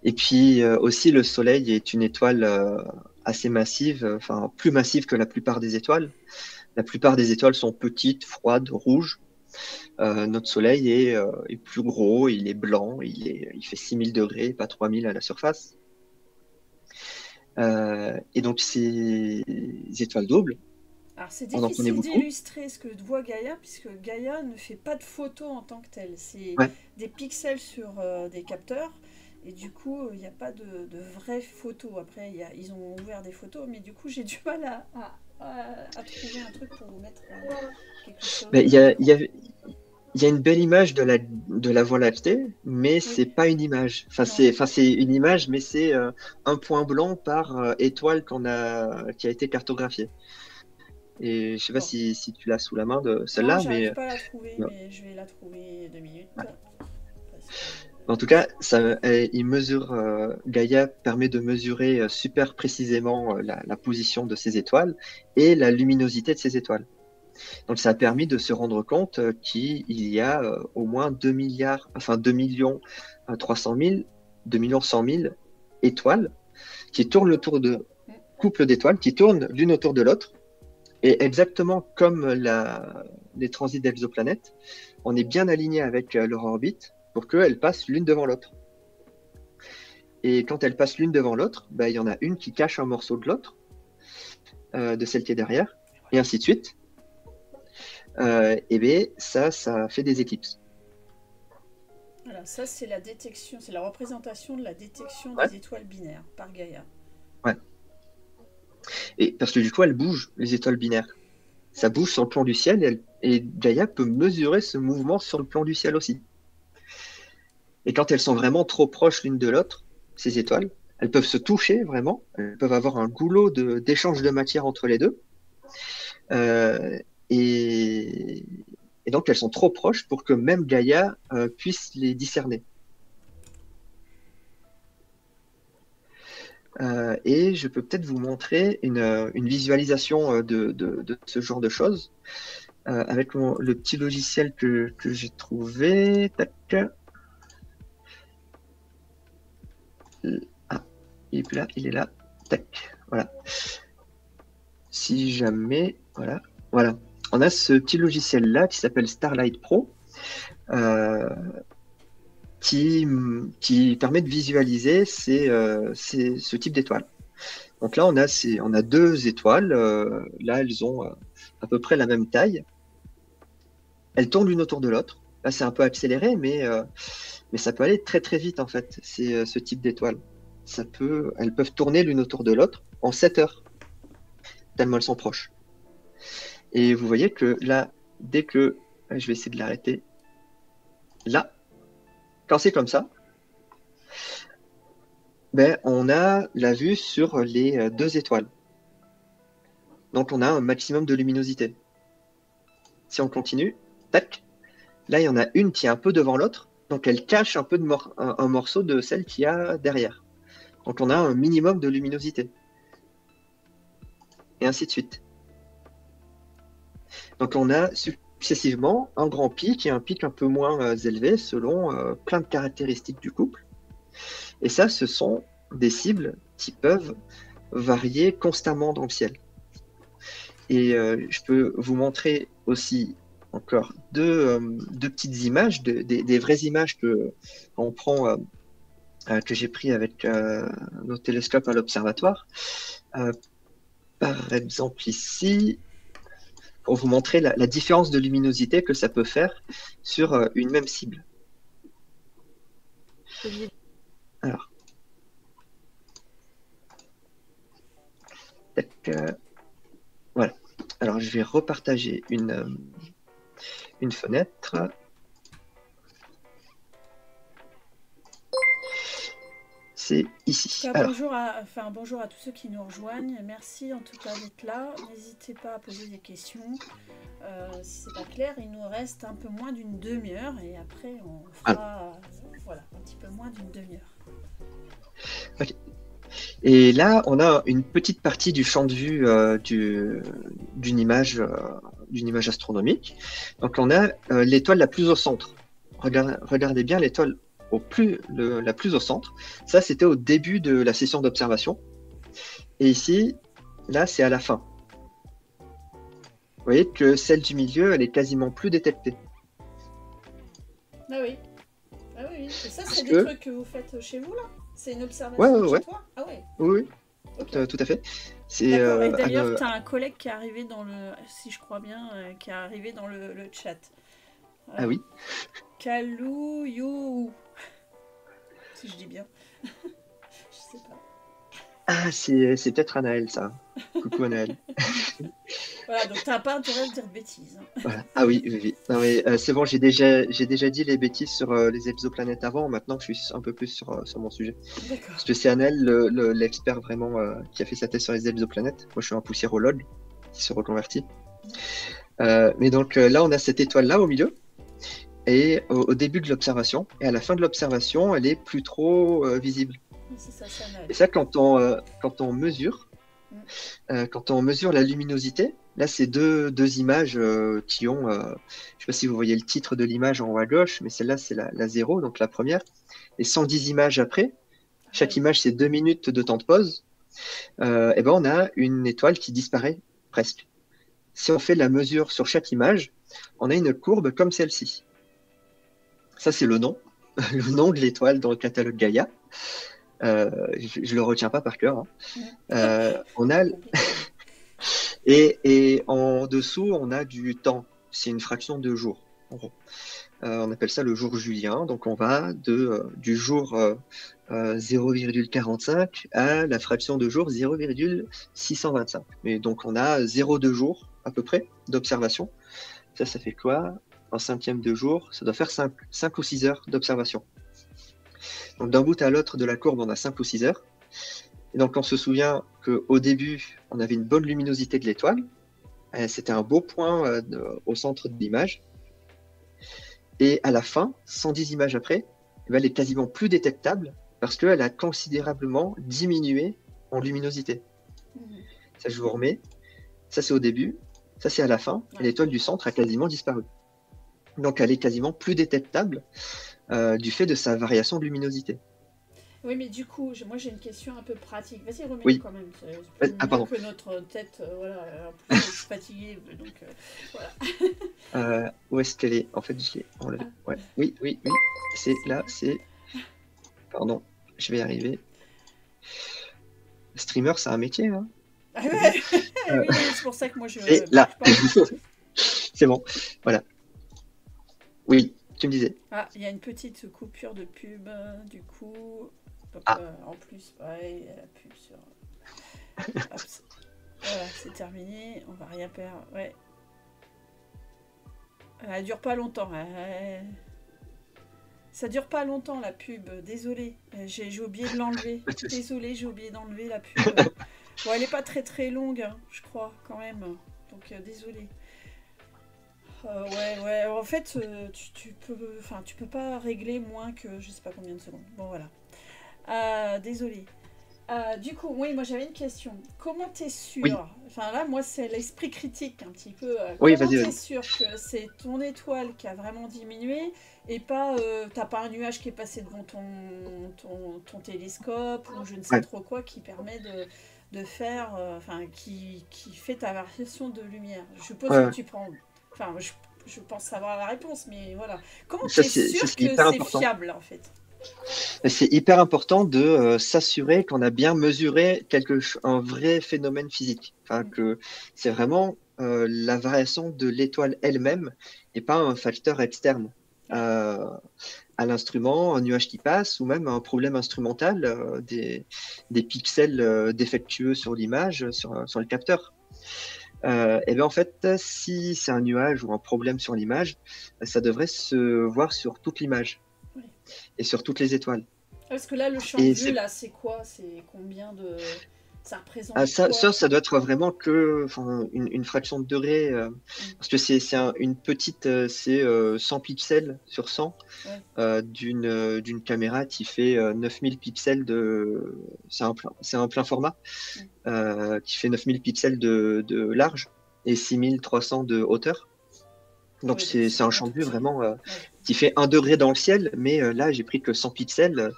Et puis aussi, le Soleil est une étoile assez massive, enfin plus massive que la plupart des étoiles. La plupart des étoiles sont petites, froides, rouges. Notre Soleil est plus gros, il est blanc, il fait 6000 degrés, pas 3000 à la surface. Et donc ces étoiles doubles, alors c'est difficile d'illustrer ce que voit Gaïa, puisque Gaïa ne fait pas de photos en tant que telle. C'est des pixels sur des capteurs, et du coup il n'y a pas de vraies photos. Après ils ont ouvert des photos, mais du coup j'ai du mal à trouver un truc pour vous mettre quelque chose. Il y a une belle image de la Voie lactée, mais c'est pas une image. C'est une image, mais c'est un point blanc par étoile qui a été cartographiée. Et je sais pas si tu l'as sous la main de celle-là, mais j'arrive pas à la trouver, mais je vais la trouver 2 minutes. Ouais. En tout cas, Gaïa permet de mesurer super précisément la position de ces étoiles et la luminosité de ces étoiles. Donc ça a permis de se rendre compte qu'il y a au moins 2 millions 300 000, 2 millions 100 000 étoiles qui tournent autour de couples d'étoiles qui tournent l'une autour de l'autre. Et exactement comme les transits d'exoplanètes, on est bien aligné avec leur orbite pour qu'elles passent l'une devant l'autre. Et quand elles passent l'une devant l'autre, il y en a une qui cache un morceau de l'autre, de celle qui est derrière, et ainsi de suite. Et bien, ça fait des éclipses. Voilà, ça c'est la détection, c'est la représentation de la détection des étoiles binaires par Gaïa. Ouais. Et parce que du coup, elles bougent, les étoiles binaires. Ça bouge sur le plan du ciel et Gaïa peut mesurer ce mouvement sur le plan du ciel aussi. Et quand elles sont vraiment trop proches l'une de l'autre, ces étoiles, elles peuvent se toucher vraiment, elles peuvent avoir un goulot d'échange de matière entre les deux. Et donc, elles sont trop proches pour que même Gaïa puisse les discerner. Et je peux peut-être vous montrer une visualisation de ce genre de choses. avec le petit logiciel que j'ai trouvé. Tac. Ah, il est là, il est là. Tac, voilà. Si jamais, voilà. On a ce petit logiciel-là qui s'appelle Starlight Pro, qui permet de visualiser ce type d'étoiles. Donc là, on a 2 étoiles. Là, elles ont à peu près la même taille. Elles tournent l'une autour de l'autre. Là, c'est un peu accéléré, mais ça peut aller très très vite en fait. C'est ce type d'étoiles. Elles peuvent tourner l'une autour de l'autre en 7 heures, tellement elles sont proches. Et vous voyez que là, dès que je vais essayer de l'arrêter, là, quand c'est comme ça, ben, on a la vue sur les 2 étoiles. Donc on a un maximum de luminosité. Si on continue, tac, là il y en a une qui est un peu devant l'autre, donc elle cache un peu un morceau de celle qu'il y a derrière. Donc on a un minimum de luminosité. Et ainsi de suite. Donc on a successivement un grand pic et un pic un peu moins élevé selon plein de caractéristiques du couple. Et ça, ce sont des cibles qui peuvent varier constamment dans le ciel. Et je peux vous montrer aussi encore deux petites images, des vraies images que j'ai pris avec nos télescopes à l'observatoire. Par exemple ici, pour vous montrer la différence de luminosité que ça peut faire sur une même cible. Alors, voilà. Alors, je vais repartager une fenêtre. C'est ici. Bonjour à tous ceux qui nous rejoignent. Merci en tout cas d'être là. N'hésitez pas à poser des questions. Si c'est pas clair, il nous reste un peu moins d'une demi-heure et après on fera un petit peu moins d'une demi-heure. Okay. Et là, on a une petite partie du champ de vue d'une image astronomique. Donc, on a l'étoile la plus au centre. Regardez bien l'étoile la plus au centre. Ça, c'était au début de la session d'observation. Et ici, là, c'est à la fin. Vous voyez que celle du milieu, elle est quasiment plus détectée. Ah oui. Et ça, c'est des trucs que vous faites chez vous, là? C'est une observation chez toi? Ah ouais. Oui. Okay. Tout à fait. D'accord. Et d'ailleurs, tu as un collègue qui est arrivé dans si je crois bien, qui est arrivé dans le chat. Ah oui. Kalou You. Si je dis bien. Je sais pas. Ah, c'est peut-être Anaël, ça. Coucou Anaël. Voilà, donc t'as pas intérêt de dire de bêtises. Voilà. Ah oui. Non, mais c'est bon, j'ai déjà dit les bêtises sur les exoplanètes avant. Maintenant, je suis un peu plus sur mon sujet. D'accord. Parce que c'est Anaël, l'expert vraiment qui a fait sa thèse sur les exoplanètes. Moi, je suis un poussiérologue qui se reconvertit. Mais donc là, on a cette étoile-là au milieu. Et au début de l'observation, et à la fin de l'observation, elle est plus trop visible. C'est ça, et ça, quand on mesure la luminosité, là, c'est deux images qui ont, je ne sais pas si vous voyez le titre de l'image en haut à gauche, mais celle-là, c'est la 0, donc la première, et 110 images après. Chaque image, c'est 2 minutes de temps de pause. Et ben, on a une étoile qui disparaît presque. Si on fait la mesure sur chaque image, on a une courbe comme celle-ci. Ça, c'est le nom de l'étoile dans le catalogue Gaïa. Je le retiens pas par cœur. On a et en dessous, on a du temps. C'est une fraction de jour, en gros. On appelle ça le jour julien. Donc, on va du jour 0,45 à la fraction de jour 0,625. Et donc, on a 0,2 jours à peu près d'observation. Ça fait quoi? En cinquième de jour, ça doit faire 5 ou 6 heures d'observation. Donc d'un bout à l'autre de la courbe, on a 5 ou 6 heures. Et donc on se souvient qu'au début, on avait une bonne luminosité de l'étoile. C'était un beau point au centre de l'image. Et à la fin, 110 images après, elle est quasiment plus détectable parce qu'elle a considérablement diminué en luminosité. Ça, je vous remets. Ça, c'est au début. Ça, c'est à la fin. Et Ouais. l'étoile du centre a quasiment disparu. Donc, elle est quasiment plus détectable du fait de sa variation de luminosité. Oui, mais du coup, moi j'ai une question un peu pratique. Vas-y, remets-le Oui. quand même. C'est Ah, mieux pardon. que notre tête. Voilà. En plus, je suis fatiguée. Donc, voilà. Où est-ce qu'elle est? En fait, je l'ai enlevée. Ah, Ouais. Oui, oui, oui. C'est c'est là, bon. c'est. Pardon, je vais y arriver. Streamer, c'est un métier, hein. Ah Faut le dire. ouais. Euh, Oui, oui, c'est pour ça que moi je c'est bouge là. pas. C'est bon. Voilà. Oui, tu me disais. Ah, il y a une petite coupure de pub, du coup. Donc, Ah, en plus, ouais, il y a la pub sur. Hop, voilà, c'est terminé. On va rien perdre. Ouais. Elle dure pas longtemps. Ça dure pas longtemps la pub. Désolée. J'ai oublié de l'enlever. pas de souci. Désolée, j'ai oublié d'enlever la pub. Bon, elle est pas très très longue, hein, je crois, quand même. Donc, désolée. Ouais, ouais. En fait, tu peux pas régler moins que je sais pas combien de secondes. Bon, voilà. Désolée. Du coup, oui, moi j'avais une question. Comment t'es Oui, sûr, enfin là, moi c'est l'esprit critique un petit peu. oui, Comment vas-y, t'es vas-y. sûr que c'est ton étoile qui a vraiment diminué et pas, t'as pas un nuage qui est passé devant ton télescope ou je ne sais Ouais. trop quoi qui permet de faire, enfin, qui fait ta variation de lumière. Je suppose Ouais, que ouais. tu prends, enfin, je pense savoir la réponse, mais voilà. Comment Ça, t'es ça, sûr c'est que hyper c'est important. fiable en fait? C'est hyper important de s'assurer qu'on a bien mesuré un vrai phénomène physique. Enfin, Mm. que c'est vraiment la variation de l'étoile elle-même et pas un facteur externe Ouais. euh, à l'instrument, un nuage qui passe ou même un problème instrumental, des pixels défectueux sur l'image, sur le capteur. Et bien en fait, si c'est un nuage ou un problème sur l'image, ça devrait se voir sur toute l'image Ouais. et sur toutes les étoiles. Parce que là, le champ de Et vue, c'est là, c'est quoi? C'est combien de... Ça ah, représente ça, quoi? ça doit être vraiment que enfin, une fraction de degré, Mm. parce que une petite, c'est 100 pixels sur 100 Ouais, d'une caméra qui fait 9000 pixels de, c'est un plein format mm. qui fait 9000 pixels de large et 6300 de hauteur. Donc Ouais, donc c'est c'est un vraiment champ tout de vue petit. vraiment Ouais. qui fait 1 degré dans le ciel, mais là j'ai pris que 100 pixels.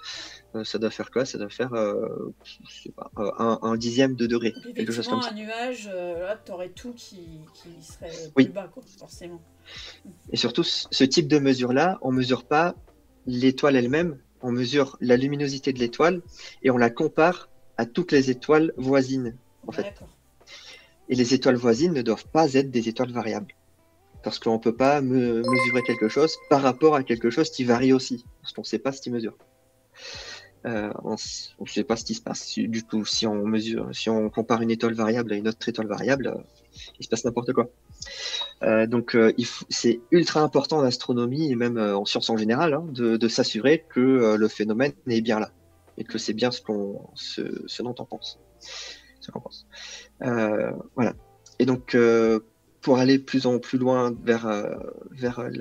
Ça doit faire quoi? Ça doit faire je sais pas, un dixième de degré, Donc quelque chose comme effectivement, un ça. nuage, là, t'aurais tout qui serait plus Oui, bas, quoi, forcément. et surtout ce type de mesure-là, on mesure pas l'étoile elle-même, on mesure la luminosité de l'étoile et on la compare à toutes les étoiles voisines, en fait. D'accord. Et les étoiles voisines ne doivent pas être des étoiles variables, parce qu'on ne peut pas mesurer quelque chose par rapport à quelque chose qui varie aussi, parce qu'on ne sait pas ce qu'il mesure. On ne sait pas ce qui se passe. Du coup, si on compare une étoile variable à une autre étoile variable, il se passe n'importe quoi. Donc, c'est ultra important en astronomie et même en sciences en général hein, de s'assurer que le phénomène est bien là et que c'est bien ce dont on pense. Ce qu'on pense. Voilà. Et donc, pour aller plus loin vers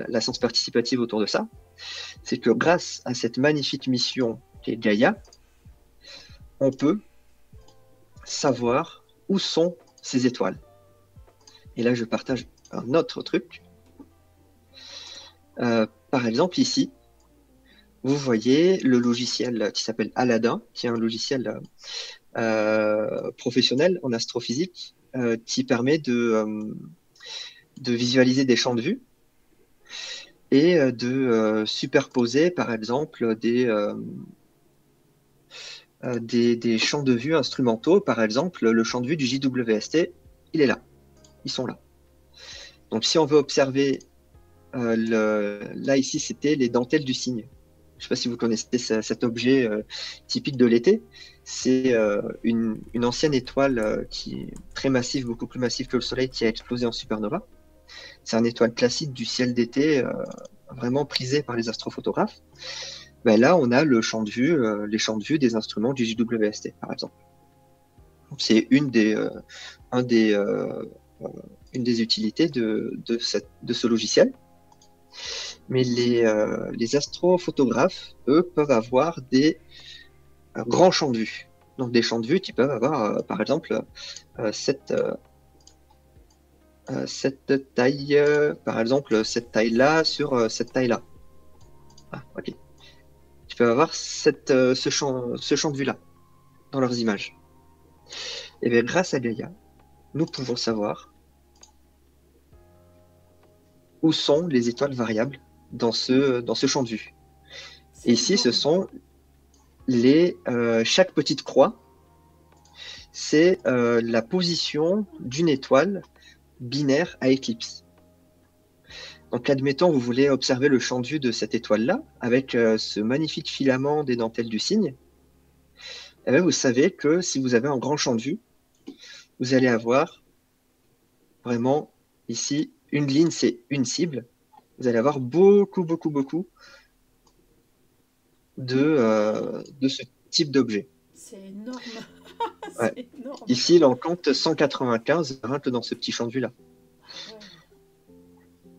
la science participative autour de ça, c'est que grâce à cette magnifique mission qui est Gaïa, on peut savoir où sont ces étoiles. Et là, je partage un autre truc. Par exemple, ici, vous voyez le logiciel qui s'appelle Aladdin, qui est un logiciel professionnel en astrophysique qui permet de visualiser des champs de vue et de superposer, par exemple, des champs de vue instrumentaux. Par exemple, le champ de vue du JWST, il est là. Ils sont là. Donc, si on veut observer, là, ici, c'était les dentelles du cygne. Je ne sais pas si vous connaissez cet objet typique de l'été. C'est une ancienne étoile qui est très massive, beaucoup plus massive que le Soleil, qui a explosé en supernova. C'est une étoile classique du ciel d'été, vraiment prisée par les astrophotographes. Ben là, on a le champ de vue, les champs de vue des instruments du JWST, par exemple. C'est une des utilités de ce logiciel. Mais les astrophotographes, eux, peuvent avoir des grands champs de vue. Donc des champs de vue qui peuvent avoir, par exemple, cette taille, par exemple, cette taille-là sur cette taille-là. Ah, ok. Tu peux avoir ce champ de vue-là dans leurs images. Et bien, grâce à Gaia, nous pouvons savoir où sont les étoiles variables dans ce champ de vue. Et ici, ce sont chaque petite croix, c'est la position d'une étoile binaire à éclipse. Donc, admettons, vous voulez observer le champ de vue de cette étoile-là, avec ce magnifique filament des dentelles du cygne. Et bien, vous savez que si vous avez un grand champ de vue, vous allez avoir vraiment ici une ligne, c'est une cible. Vous allez avoir beaucoup de ce type d'objet. C'est énorme. Ouais. C'est énorme. Ici, il en compte 195 rien que dans ce petit champ de vue-là. Ouais.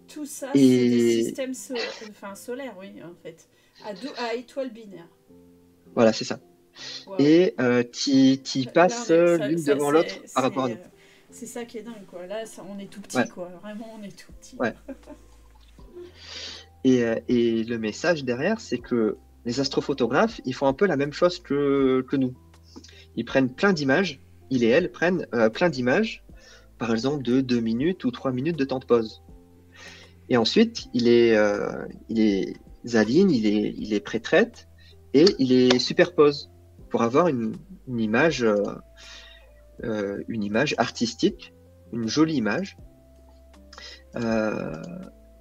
Tout ça, c'est des systèmes solaires, oui, en fait, à étoiles binaires. Voilà, c'est ça. Wow. Et qui passent l'une devant l'autre par rapport à nous. C'est ça qui est dingue, quoi. Là, on est tout petit, ouais. quoi. Vraiment, on est tout petit. Ouais. Et le message derrière, c'est que les astrophotographes, ils font un peu la même chose que nous. Ils prennent plein d'images, ils et elles prennent plein d'images, par exemple de 2 minutes ou 3 minutes de temps de pause. Et ensuite, il les aligne, il les pré-traite et il les superpose pour avoir une image artistique, une jolie image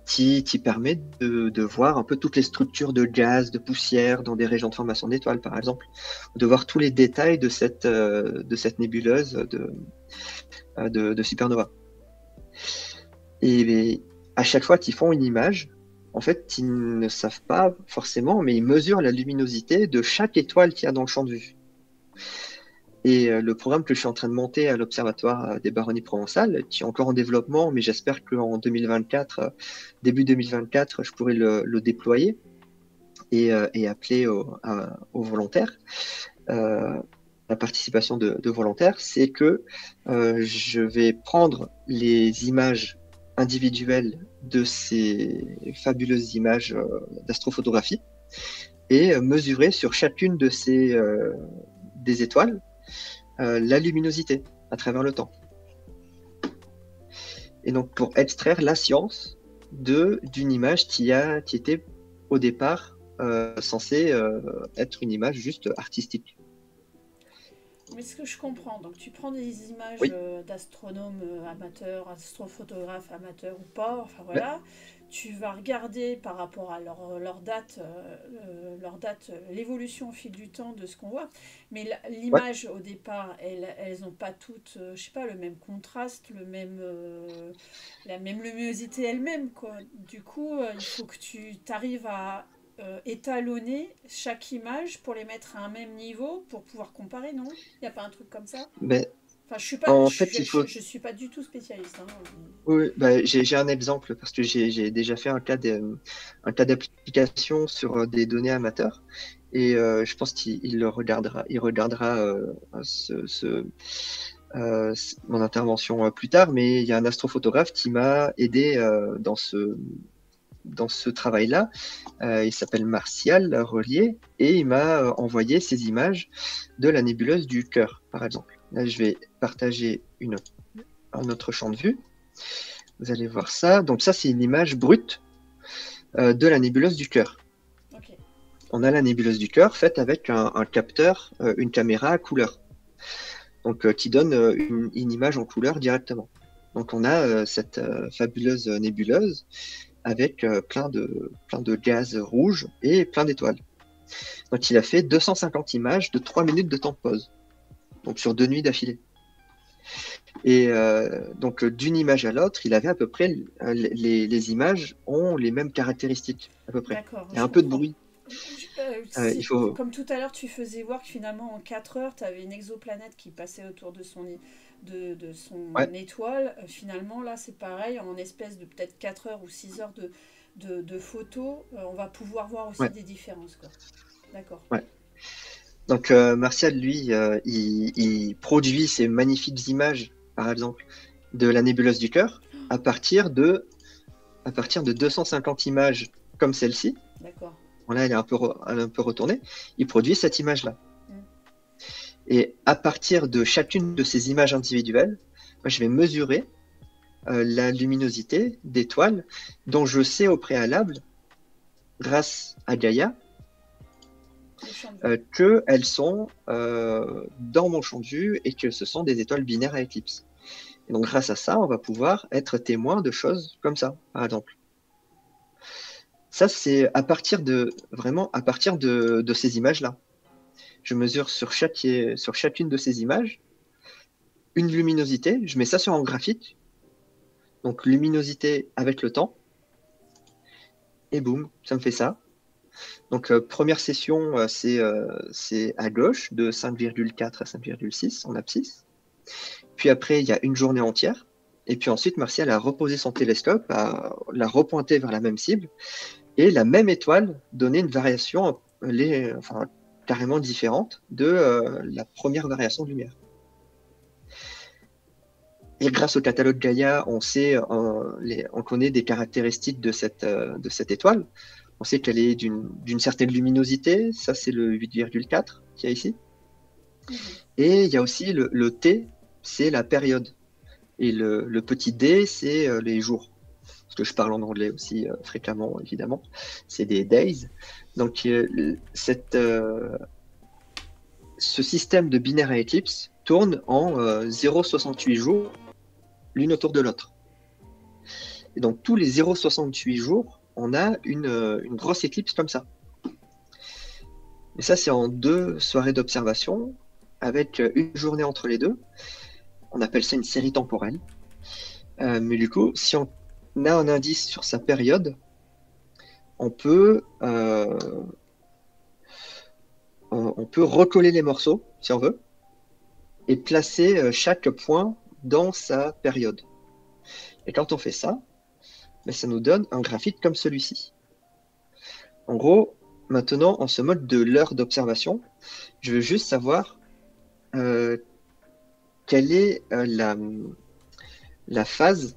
qui permet de voir un peu toutes les structures de gaz, de poussière dans des régions de formation d'étoiles, par exemple, de voir tous les détails de cette nébuleuse de supernova. Et à chaque fois qu'ils font une image, en fait, ils ne savent pas forcément, mais ils mesurent la luminosité de chaque étoile qu'il y a dans le champ de vue. Et le programme que je suis en train de monter à l'Observatoire des Baronnies provençales, qui est encore en développement, mais j'espère qu'en 2024, début 2024, je pourrai le déployer et appeler aux volontaires. La participation de volontaires, c'est que je vais prendre les images individuelles de ces fabuleuses images d'astrophotographie et mesurer sur chacune de des étoiles la luminosité à travers le temps. Et donc pour extraire la science d'une image qui était au départ censée être une image juste artistique. Mais ce que je comprends, donc tu prends des images d'astronomes amateurs, astrophotographes amateurs ou pas, enfin voilà, ouais. Tu vas regarder par rapport à leur date, l'évolution au fil du temps de ce qu'on voit, mais l'image au départ, elles n'ont pas toutes, je sais pas, le même contraste, la même luminosité elle-même, quoi. Du coup, il faut que tu t'arrives à étalonner chaque image pour les mettre à un même niveau pour pouvoir comparer, non? Il n'y a pas un truc comme ça? Enfin, je suis pas du tout spécialiste. Hein. Oui, j'ai un exemple parce que j'ai déjà fait un cas d'application sur des données amateurs et je pense qu'il regardera mon intervention plus tard, mais il y a un astrophotographe qui m'a aidé dans ce travail-là. Il s'appelle Martial Relier et il m'a envoyé ces images de la nébuleuse du Cœur, par exemple. Là, je vais partager un autre champ de vue. Vous allez voir ça. Donc ça, c'est une image brute de la nébuleuse du Cœur. Okay. On a la nébuleuse du Cœur faite avec un capteur, une caméra à couleur, donc qui donne une image en couleur directement. Donc on a cette fabuleuse nébuleuse avec plein de gaz rouge et plein d'étoiles. Donc il a fait 250 images de 3 minutes de temps de pause, donc sur 2 nuits d'affilée. Et donc d'une image à l'autre, il avait à peu près, les images ont les mêmes caractéristiques, à peu près. D'accord, il y a un peu de bruit. Comme tout à l'heure, tu faisais voir que finalement en 4 heures, tu avais une exoplanète qui passait autour de son étoile. Finalement, là, c'est pareil, en espèce de peut-être 4 heures ou 6 heures de photos, on va pouvoir voir aussi des différences, quoi. D'accord. Ouais. Donc, Martial, lui, il produit ces magnifiques images, par exemple, de la nébuleuse du Cœur. à partir de 250 images comme celle-ci. D'accord. Là, elle est elle est un peu retournée. Il produit cette image-là. Mm. Et à partir de chacune de ces images individuelles, moi, je vais mesurer la luminosité d'étoiles dont je sais au préalable, grâce à Gaia, qu'elles sont dans mon champ de vue et que ce sont des étoiles binaires à éclipse. Et donc grâce à ça, on va pouvoir être témoin de choses comme ça, par exemple. Ça, c'est vraiment à partir de ces images-là. Je mesure sur chacune de ces images une luminosité, je mets ça sur un graphique, donc luminosité avec le temps, et boum, ça me fait ça. Donc première session, c'est à gauche, de 5,4 à 5,6 en abscisse. Puis après, il y a une journée entière. Et puis ensuite, Martial a reposé son télescope, l'a repointé vers la même cible, et la même étoile donnait une variation carrément différente de la première variation de lumière. Et grâce au catalogue Gaia, on connaît des caractéristiques de cette étoile. On sait qu'elle est d'une certaine luminosité, ça c'est le 8,4 qu'il y a ici. Et il y a aussi le T, c'est la période. Et le petit D, c'est les jours. Parce que je parle en anglais aussi fréquemment, évidemment. C'est des days. Donc ce système de binaire à éclipse tourne en 0,68 jours, l'une autour de l'autre. Et donc tous les 0,68 jours, on a une grosse éclipse comme ça. Et ça, c'est en 2 soirées d'observation, avec une journée entre les deux. On appelle ça une série temporelle. Mais du coup, si on a un indice sur sa période, on peut recoller les morceaux, si on veut, et placer chaque point dans sa période. Et quand on fait ça, ça nous donne un graphique comme celui-ci. En gros, maintenant, en ce mode de l'heure d'observation, je veux juste savoir quelle est la phase,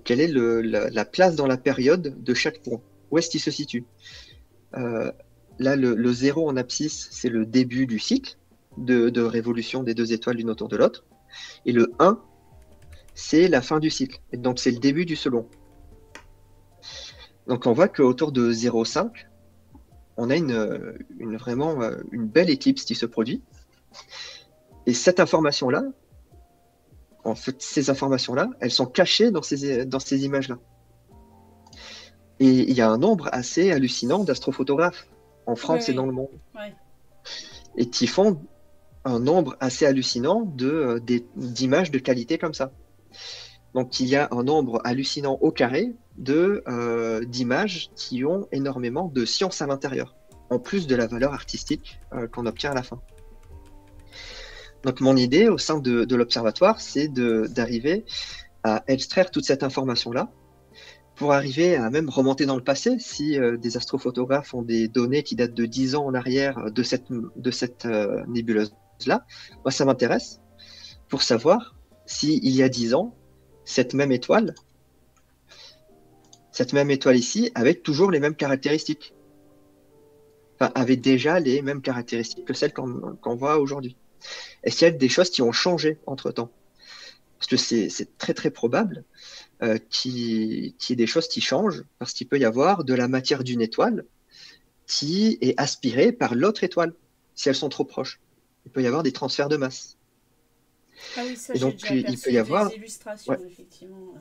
quelle est la place dans la période de chaque point. Où est-ce qu'il se situe? Là, le 0 en abscisse, c'est le début du cycle de révolution des deux étoiles l'une autour de l'autre. Et le 1, c'est la fin du cycle. Et donc, c'est le début du second. Donc, on voit qu'autour de 0,5, on a vraiment une belle éclipse qui se produit. Et cette information-là, en fait, ces informations-là, elles sont cachées dans ces images-là. Et il y a un nombre assez hallucinant d'astrophotographes en France et dans le monde. Ouais. Et qui font un nombre assez hallucinant d'images de qualité comme ça. Donc il y a un nombre hallucinant au carré d'images qui ont énormément de science à l'intérieur, en plus de la valeur artistique qu'on obtient à la fin. Donc mon idée au sein de l'observatoire, c'est d'arriver à extraire toute cette information-là pour arriver à même remonter dans le passé. Si des astrophotographes ont des données qui datent de 10 ans en arrière de cette nébuleuse-là, moi ça m'intéresse pour savoir si il y a 10 ans, cette même étoile ici avait toujours les mêmes caractéristiques. Enfin, avait déjà les mêmes caractéristiques que celles qu'on voit aujourd'hui. Est-ce qu'il y a des choses qui ont changé entre-temps? Parce que c'est très très probable qu'il y ait des choses qui changent, parce qu'il peut y avoir de la matière d'une étoile qui est aspirée par l'autre étoile, si elles sont trop proches. Il peut y avoir des transferts de masse. Ah oui, ça, et donc, j'ai déjà il peut y avoir des illustrations, ouais. Effectivement.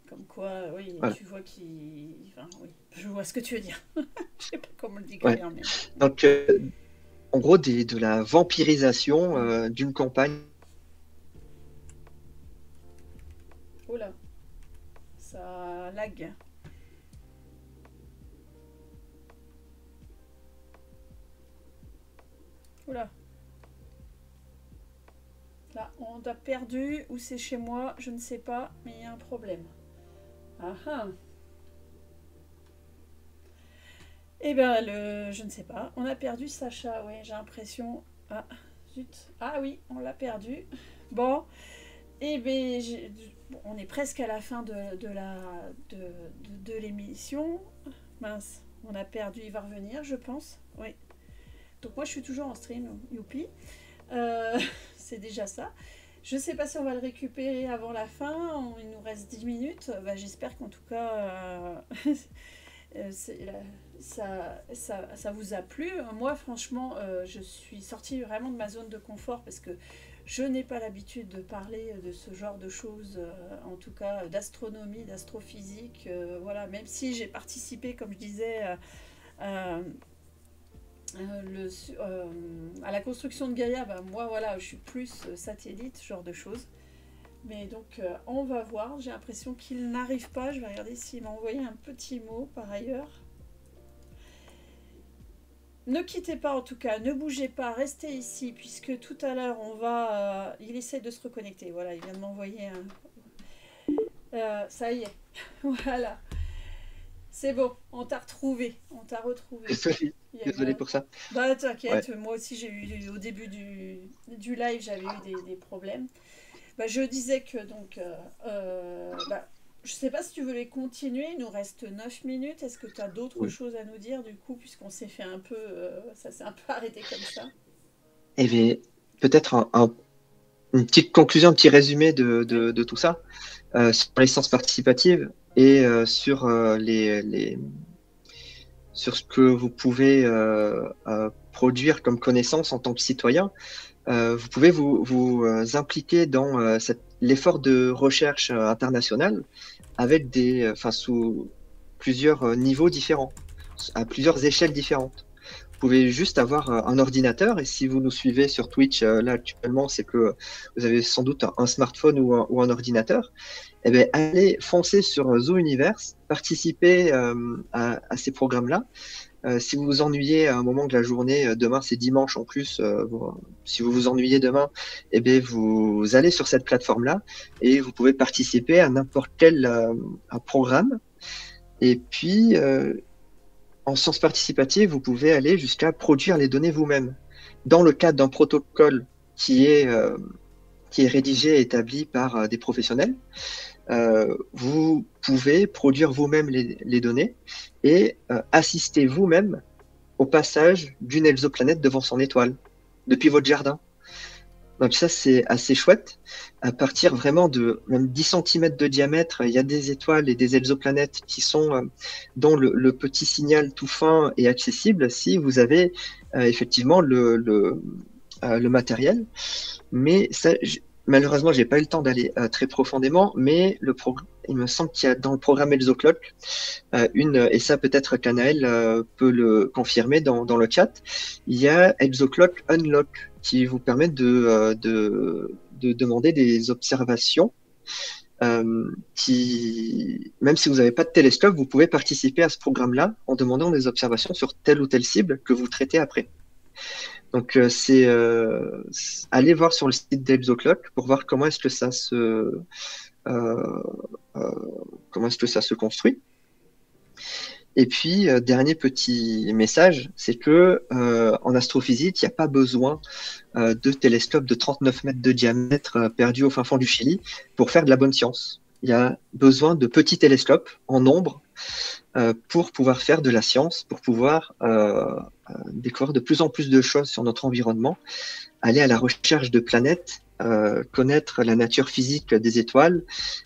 Comme quoi, oui, voilà. Tu vois Enfin, oui, je vois ce que tu veux dire. Je sais pas comment le décrire. Ouais. Mais... Donc, en gros, de la vampirisation d'une campagne. Oula, ça lag. Oula. Là, on a perdu, ou c'est chez moi, je ne sais pas, mais il y a un problème. Ah ah. Eh bien, je ne sais pas. On a perdu Sacha, ouais, j'ai l'impression. Ah, zut. Ah oui, on l'a perdu. Bon. Eh bien, on est presque à la fin de l'émission. Mince, on a perdu, il va revenir, je pense. Oui. Donc moi, je suis toujours en stream, youpi. C'est déjà ça. Je ne sais pas si on va le récupérer avant la fin. Il nous reste 10 minutes. J'espère qu'en tout cas, ça vous a plu. Moi, franchement, je suis sortie vraiment de ma zone de confort parce que je n'ai pas l'habitude de parler de ce genre de choses, en tout cas d'astronomie, d'astrophysique. Voilà, même si j'ai participé, comme je disais, à la construction de Gaïa, moi, voilà, je suis plus satellite, ce genre de choses. Mais donc, on va voir. J'ai l'impression qu'il n'arrive pas. Je vais regarder s'il m'a envoyé un petit mot par ailleurs. Ne quittez pas en tout cas, ne bougez pas, restez ici, puisque tout à l'heure, on va... il essaie de se reconnecter. Voilà, il vient de m'envoyer un... ça y est. Voilà. C'est bon, on t'a retrouvé. On t'a retrouvé. Désolé pour ça. T'inquiète, ouais. Moi aussi, j'ai eu au début du live, j'avais eu des problèmes. Je disais que donc, je sais pas si tu veux les continuer, il nous reste 9 minutes. Est-ce que tu as d'autres choses à nous dire du coup, puisqu'on s'est fait un peu, ça s'est un peu arrêté comme ça? Eh bien, peut-être une petite conclusion, un petit résumé de tout ça sur les sciences participatives et sur sur ce que vous pouvez produire comme connaissance en tant que citoyen. Vous pouvez vous impliquer dans l'effort de recherche internationale avec sous plusieurs niveaux différents, à plusieurs échelles différentes. Vous pouvez juste avoir un ordinateur et si vous nous suivez sur Twitch là actuellement, c'est que vous avez sans doute un smartphone ou un ordinateur. Eh bien, allez foncer sur Zooniverse, participer à ces programmes-là. Si vous vous ennuyez à un moment de la journée, demain c'est dimanche en plus, si vous vous ennuyez demain, eh bien, vous allez sur cette plateforme-là et vous pouvez participer à n'importe quel programme. Et puis, en sciences participatives, vous pouvez aller jusqu'à produire les données vous-même. Dans le cadre d'un protocole qui est rédigé et établi par des professionnels, vous pouvez produire vous-même les données et assister vous-même au passage d'une exoplanète devant son étoile, depuis votre jardin. Donc ça, c'est assez chouette. À partir vraiment de même 10 cm de diamètre, il y a des étoiles et des exoplanètes qui sont dont le petit signal tout fin est accessible si vous avez effectivement le matériel. Mais ça, malheureusement, j'ai pas eu le temps d'aller très profondément, mais il me semble qu'il y a dans le programme ElzoClock et ça peut-être qu'Anaël peut le confirmer dans le chat, il y a ElzoClock Unlock qui vous permet de demander des observations même si vous n'avez pas de télescope, vous pouvez participer à ce programme-là en demandant des observations sur telle ou telle cible que vous traitez après. Donc, allez voir sur le site d'ElzoClock pour voir comment est-ce que ça se construit. Et puis, dernier petit message, c'est que en astrophysique, il n'y a pas besoin de télescopes de 39 mètres de diamètre perdus au fin fond du Chili pour faire de la bonne science. Il y a besoin de petits télescopes en nombre pour pouvoir faire de la science, pour pouvoir découvrir de plus en plus de choses sur notre environnement, aller à la recherche de planètes, connaître la nature physique des étoiles,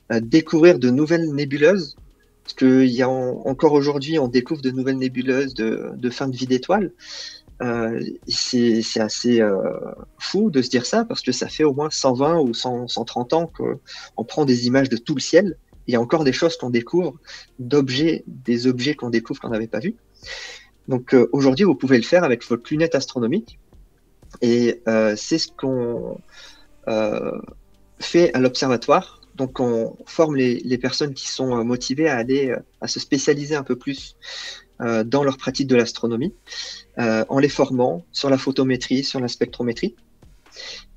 découvrir de nouvelles nébuleuses, parce qu'encore aujourd'hui, on découvre de nouvelles nébuleuses de fin de vie d'étoiles. C'est assez fou de se dire ça, parce que ça fait au moins 120 ou 130 ans qu'on prend des images de tout le ciel. Il y a encore des choses qu'on découvre, des objets qu'on découvre qu'on n'avait pas vus. Donc aujourd'hui, vous pouvez le faire avec votre lunette astronomique. Et c'est ce qu'on fait à l'observatoire. Donc on forme les personnes qui sont motivées à aller à se spécialiser un peu plus dans leur pratique de l'astronomie, en les formant sur la photométrie, sur la spectrométrie,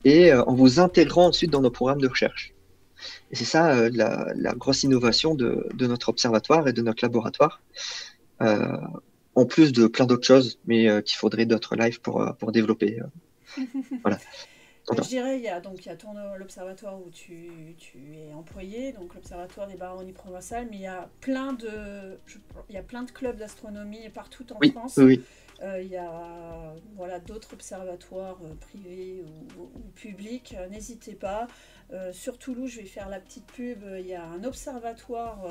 et en vous intégrant ensuite dans nos programmes de recherche. Et c'est ça la grosse innovation de notre observatoire et de notre laboratoire, en plus de plein d'autres choses, mais qu'il faudrait d'autres lives pour développer. Voilà. Je dirais, il y a l'observatoire où tu es employé, donc l'observatoire des Baronnies provençales, mais il y a plein de clubs d'astronomie partout en Oui, France. oui, oui. Il y a d'autres observatoires privés ou publics. N'hésitez pas. Sur Toulouse, je vais faire la petite pub. Il y a un observatoire,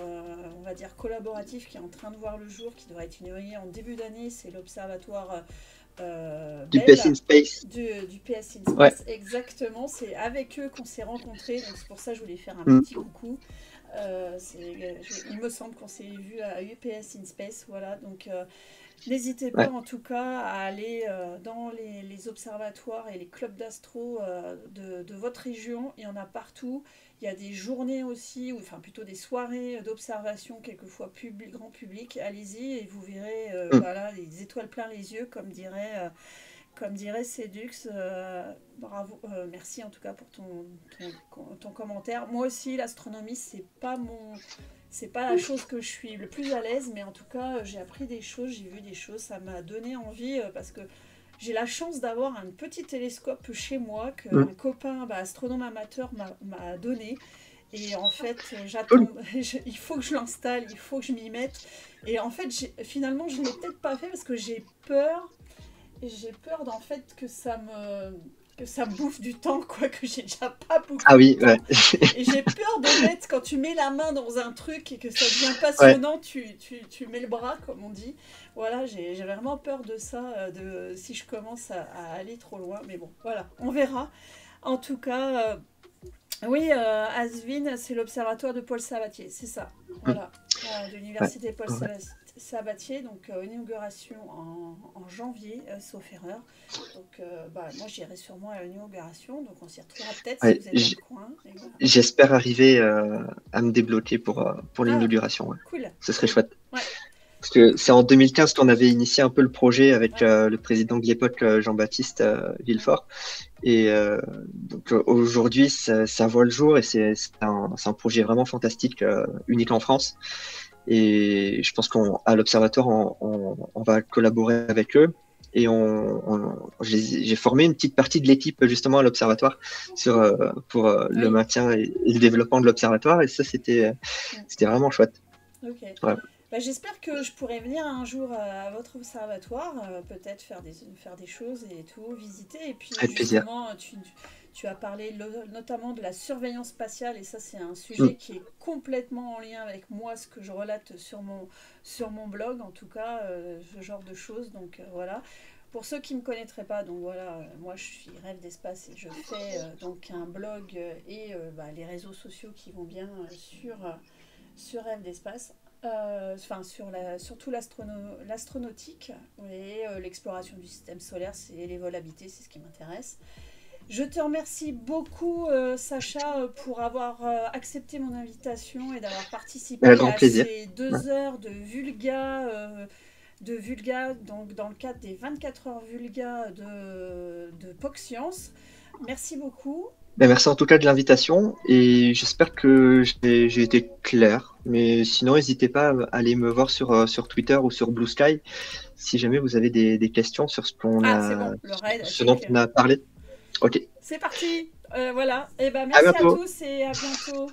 on va dire collaboratif, qui est en train de voir le jour, qui devrait être inauguré en début d'année. C'est l'observatoire Du PS in Space. Du PS in Space, Ouais. Exactement. C'est avec eux qu'on s'est rencontrés. Donc c'est pour ça que je voulais faire un petit coucou. Il me semble qu'on s'est vu à UPS in Space. Voilà. Donc n'hésitez pas en tout cas à aller dans les observatoires et les clubs d'astro de votre région. Il y en a partout. Il y a des journées aussi, ou enfin plutôt des soirées d'observation, quelquefois grand public. Allez-y et vous verrez les étoiles plein les yeux, comme dirait Cédux. Bravo, merci en tout cas pour ton commentaire. Moi aussi, l'astronomie, c'est pas la chose que je suis le plus à l'aise, mais en tout cas, j'ai appris des choses, j'ai vu des choses, ça m'a donné envie parce que j'ai la chance d'avoir un petit télescope chez moi qu'un copain astronome amateur m'a donné. Et en fait, j'attends, il faut que je l'installe, il faut que je m'y mette. Et en fait, finalement, je ne l'ai peut-être pas fait parce que j'ai peur. Et j'ai peur d'en fait que ça me bouffe du temps, quoi, que j'ai déjà pas beaucoup de temps. Ouais. Et j'ai peur de mettre, quand tu mets la main dans un truc et que ça devient passionnant, tu mets le bras, comme on dit. Voilà, j'ai vraiment peur de ça, si je commence à aller trop loin. Mais bon, voilà, on verra. En tout cas, oui, Asvin, c'est l'observatoire de Paul Sabatier, c'est ça. Voilà, de l'université Paul Sabatier, donc inauguration en janvier, sauf erreur. Donc moi j'irai sûrement à l'inauguration, donc on s'y retrouvera peut-être si vous êtes dans le coin. Voilà. J'espère arriver à me débloquer pour l'inauguration. Cool. Ce serait chouette. Ouais. Parce que c'est en 2015 qu'on avait initié un peu le projet avec le président de l'époque, Jean-Baptiste Villefort. Et donc aujourd'hui, ça voit le jour et c'est un projet vraiment fantastique, unique en France. Et je pense qu'à l'Observatoire, on va collaborer avec eux. Et j'ai formé une petite partie de l'équipe justement à l'Observatoire pour le maintien et le développement de l'Observatoire. Et ça, c'était vraiment chouette. Ok. Ouais. J'espère que je pourrai venir un jour à votre observatoire, peut-être faire des choses et tout, visiter. Et puis avec justement, tu as parlé notamment de la surveillance spatiale, et ça c'est un sujet qui est complètement en lien avec moi, ce que je relate sur mon blog, en tout cas, ce genre de choses. Donc voilà. Pour ceux qui ne me connaîtraient pas, donc voilà, moi je suis Rêve d'Espace et je fais donc un blog et les réseaux sociaux qui vont bien sur Rêve d'Espace. Surtout l'astronautique et l'exploration du système solaire, c'est les vols habités, c'est ce qui m'intéresse. Je te remercie beaucoup, Sacha, pour avoir accepté mon invitation et d'avoir participé à ces 2 heures de Vulga, donc dans le cadre des 24 heures Vulga de POC Science. Merci beaucoup. Merci en tout cas de l'invitation et j'espère que j'ai été clair. Mais sinon, n'hésitez pas à aller me voir sur Twitter ou sur Blue Sky si jamais vous avez des questions sur ce dont on a parlé. Ok. C'est parti. Voilà. Et merci à tous et à bientôt.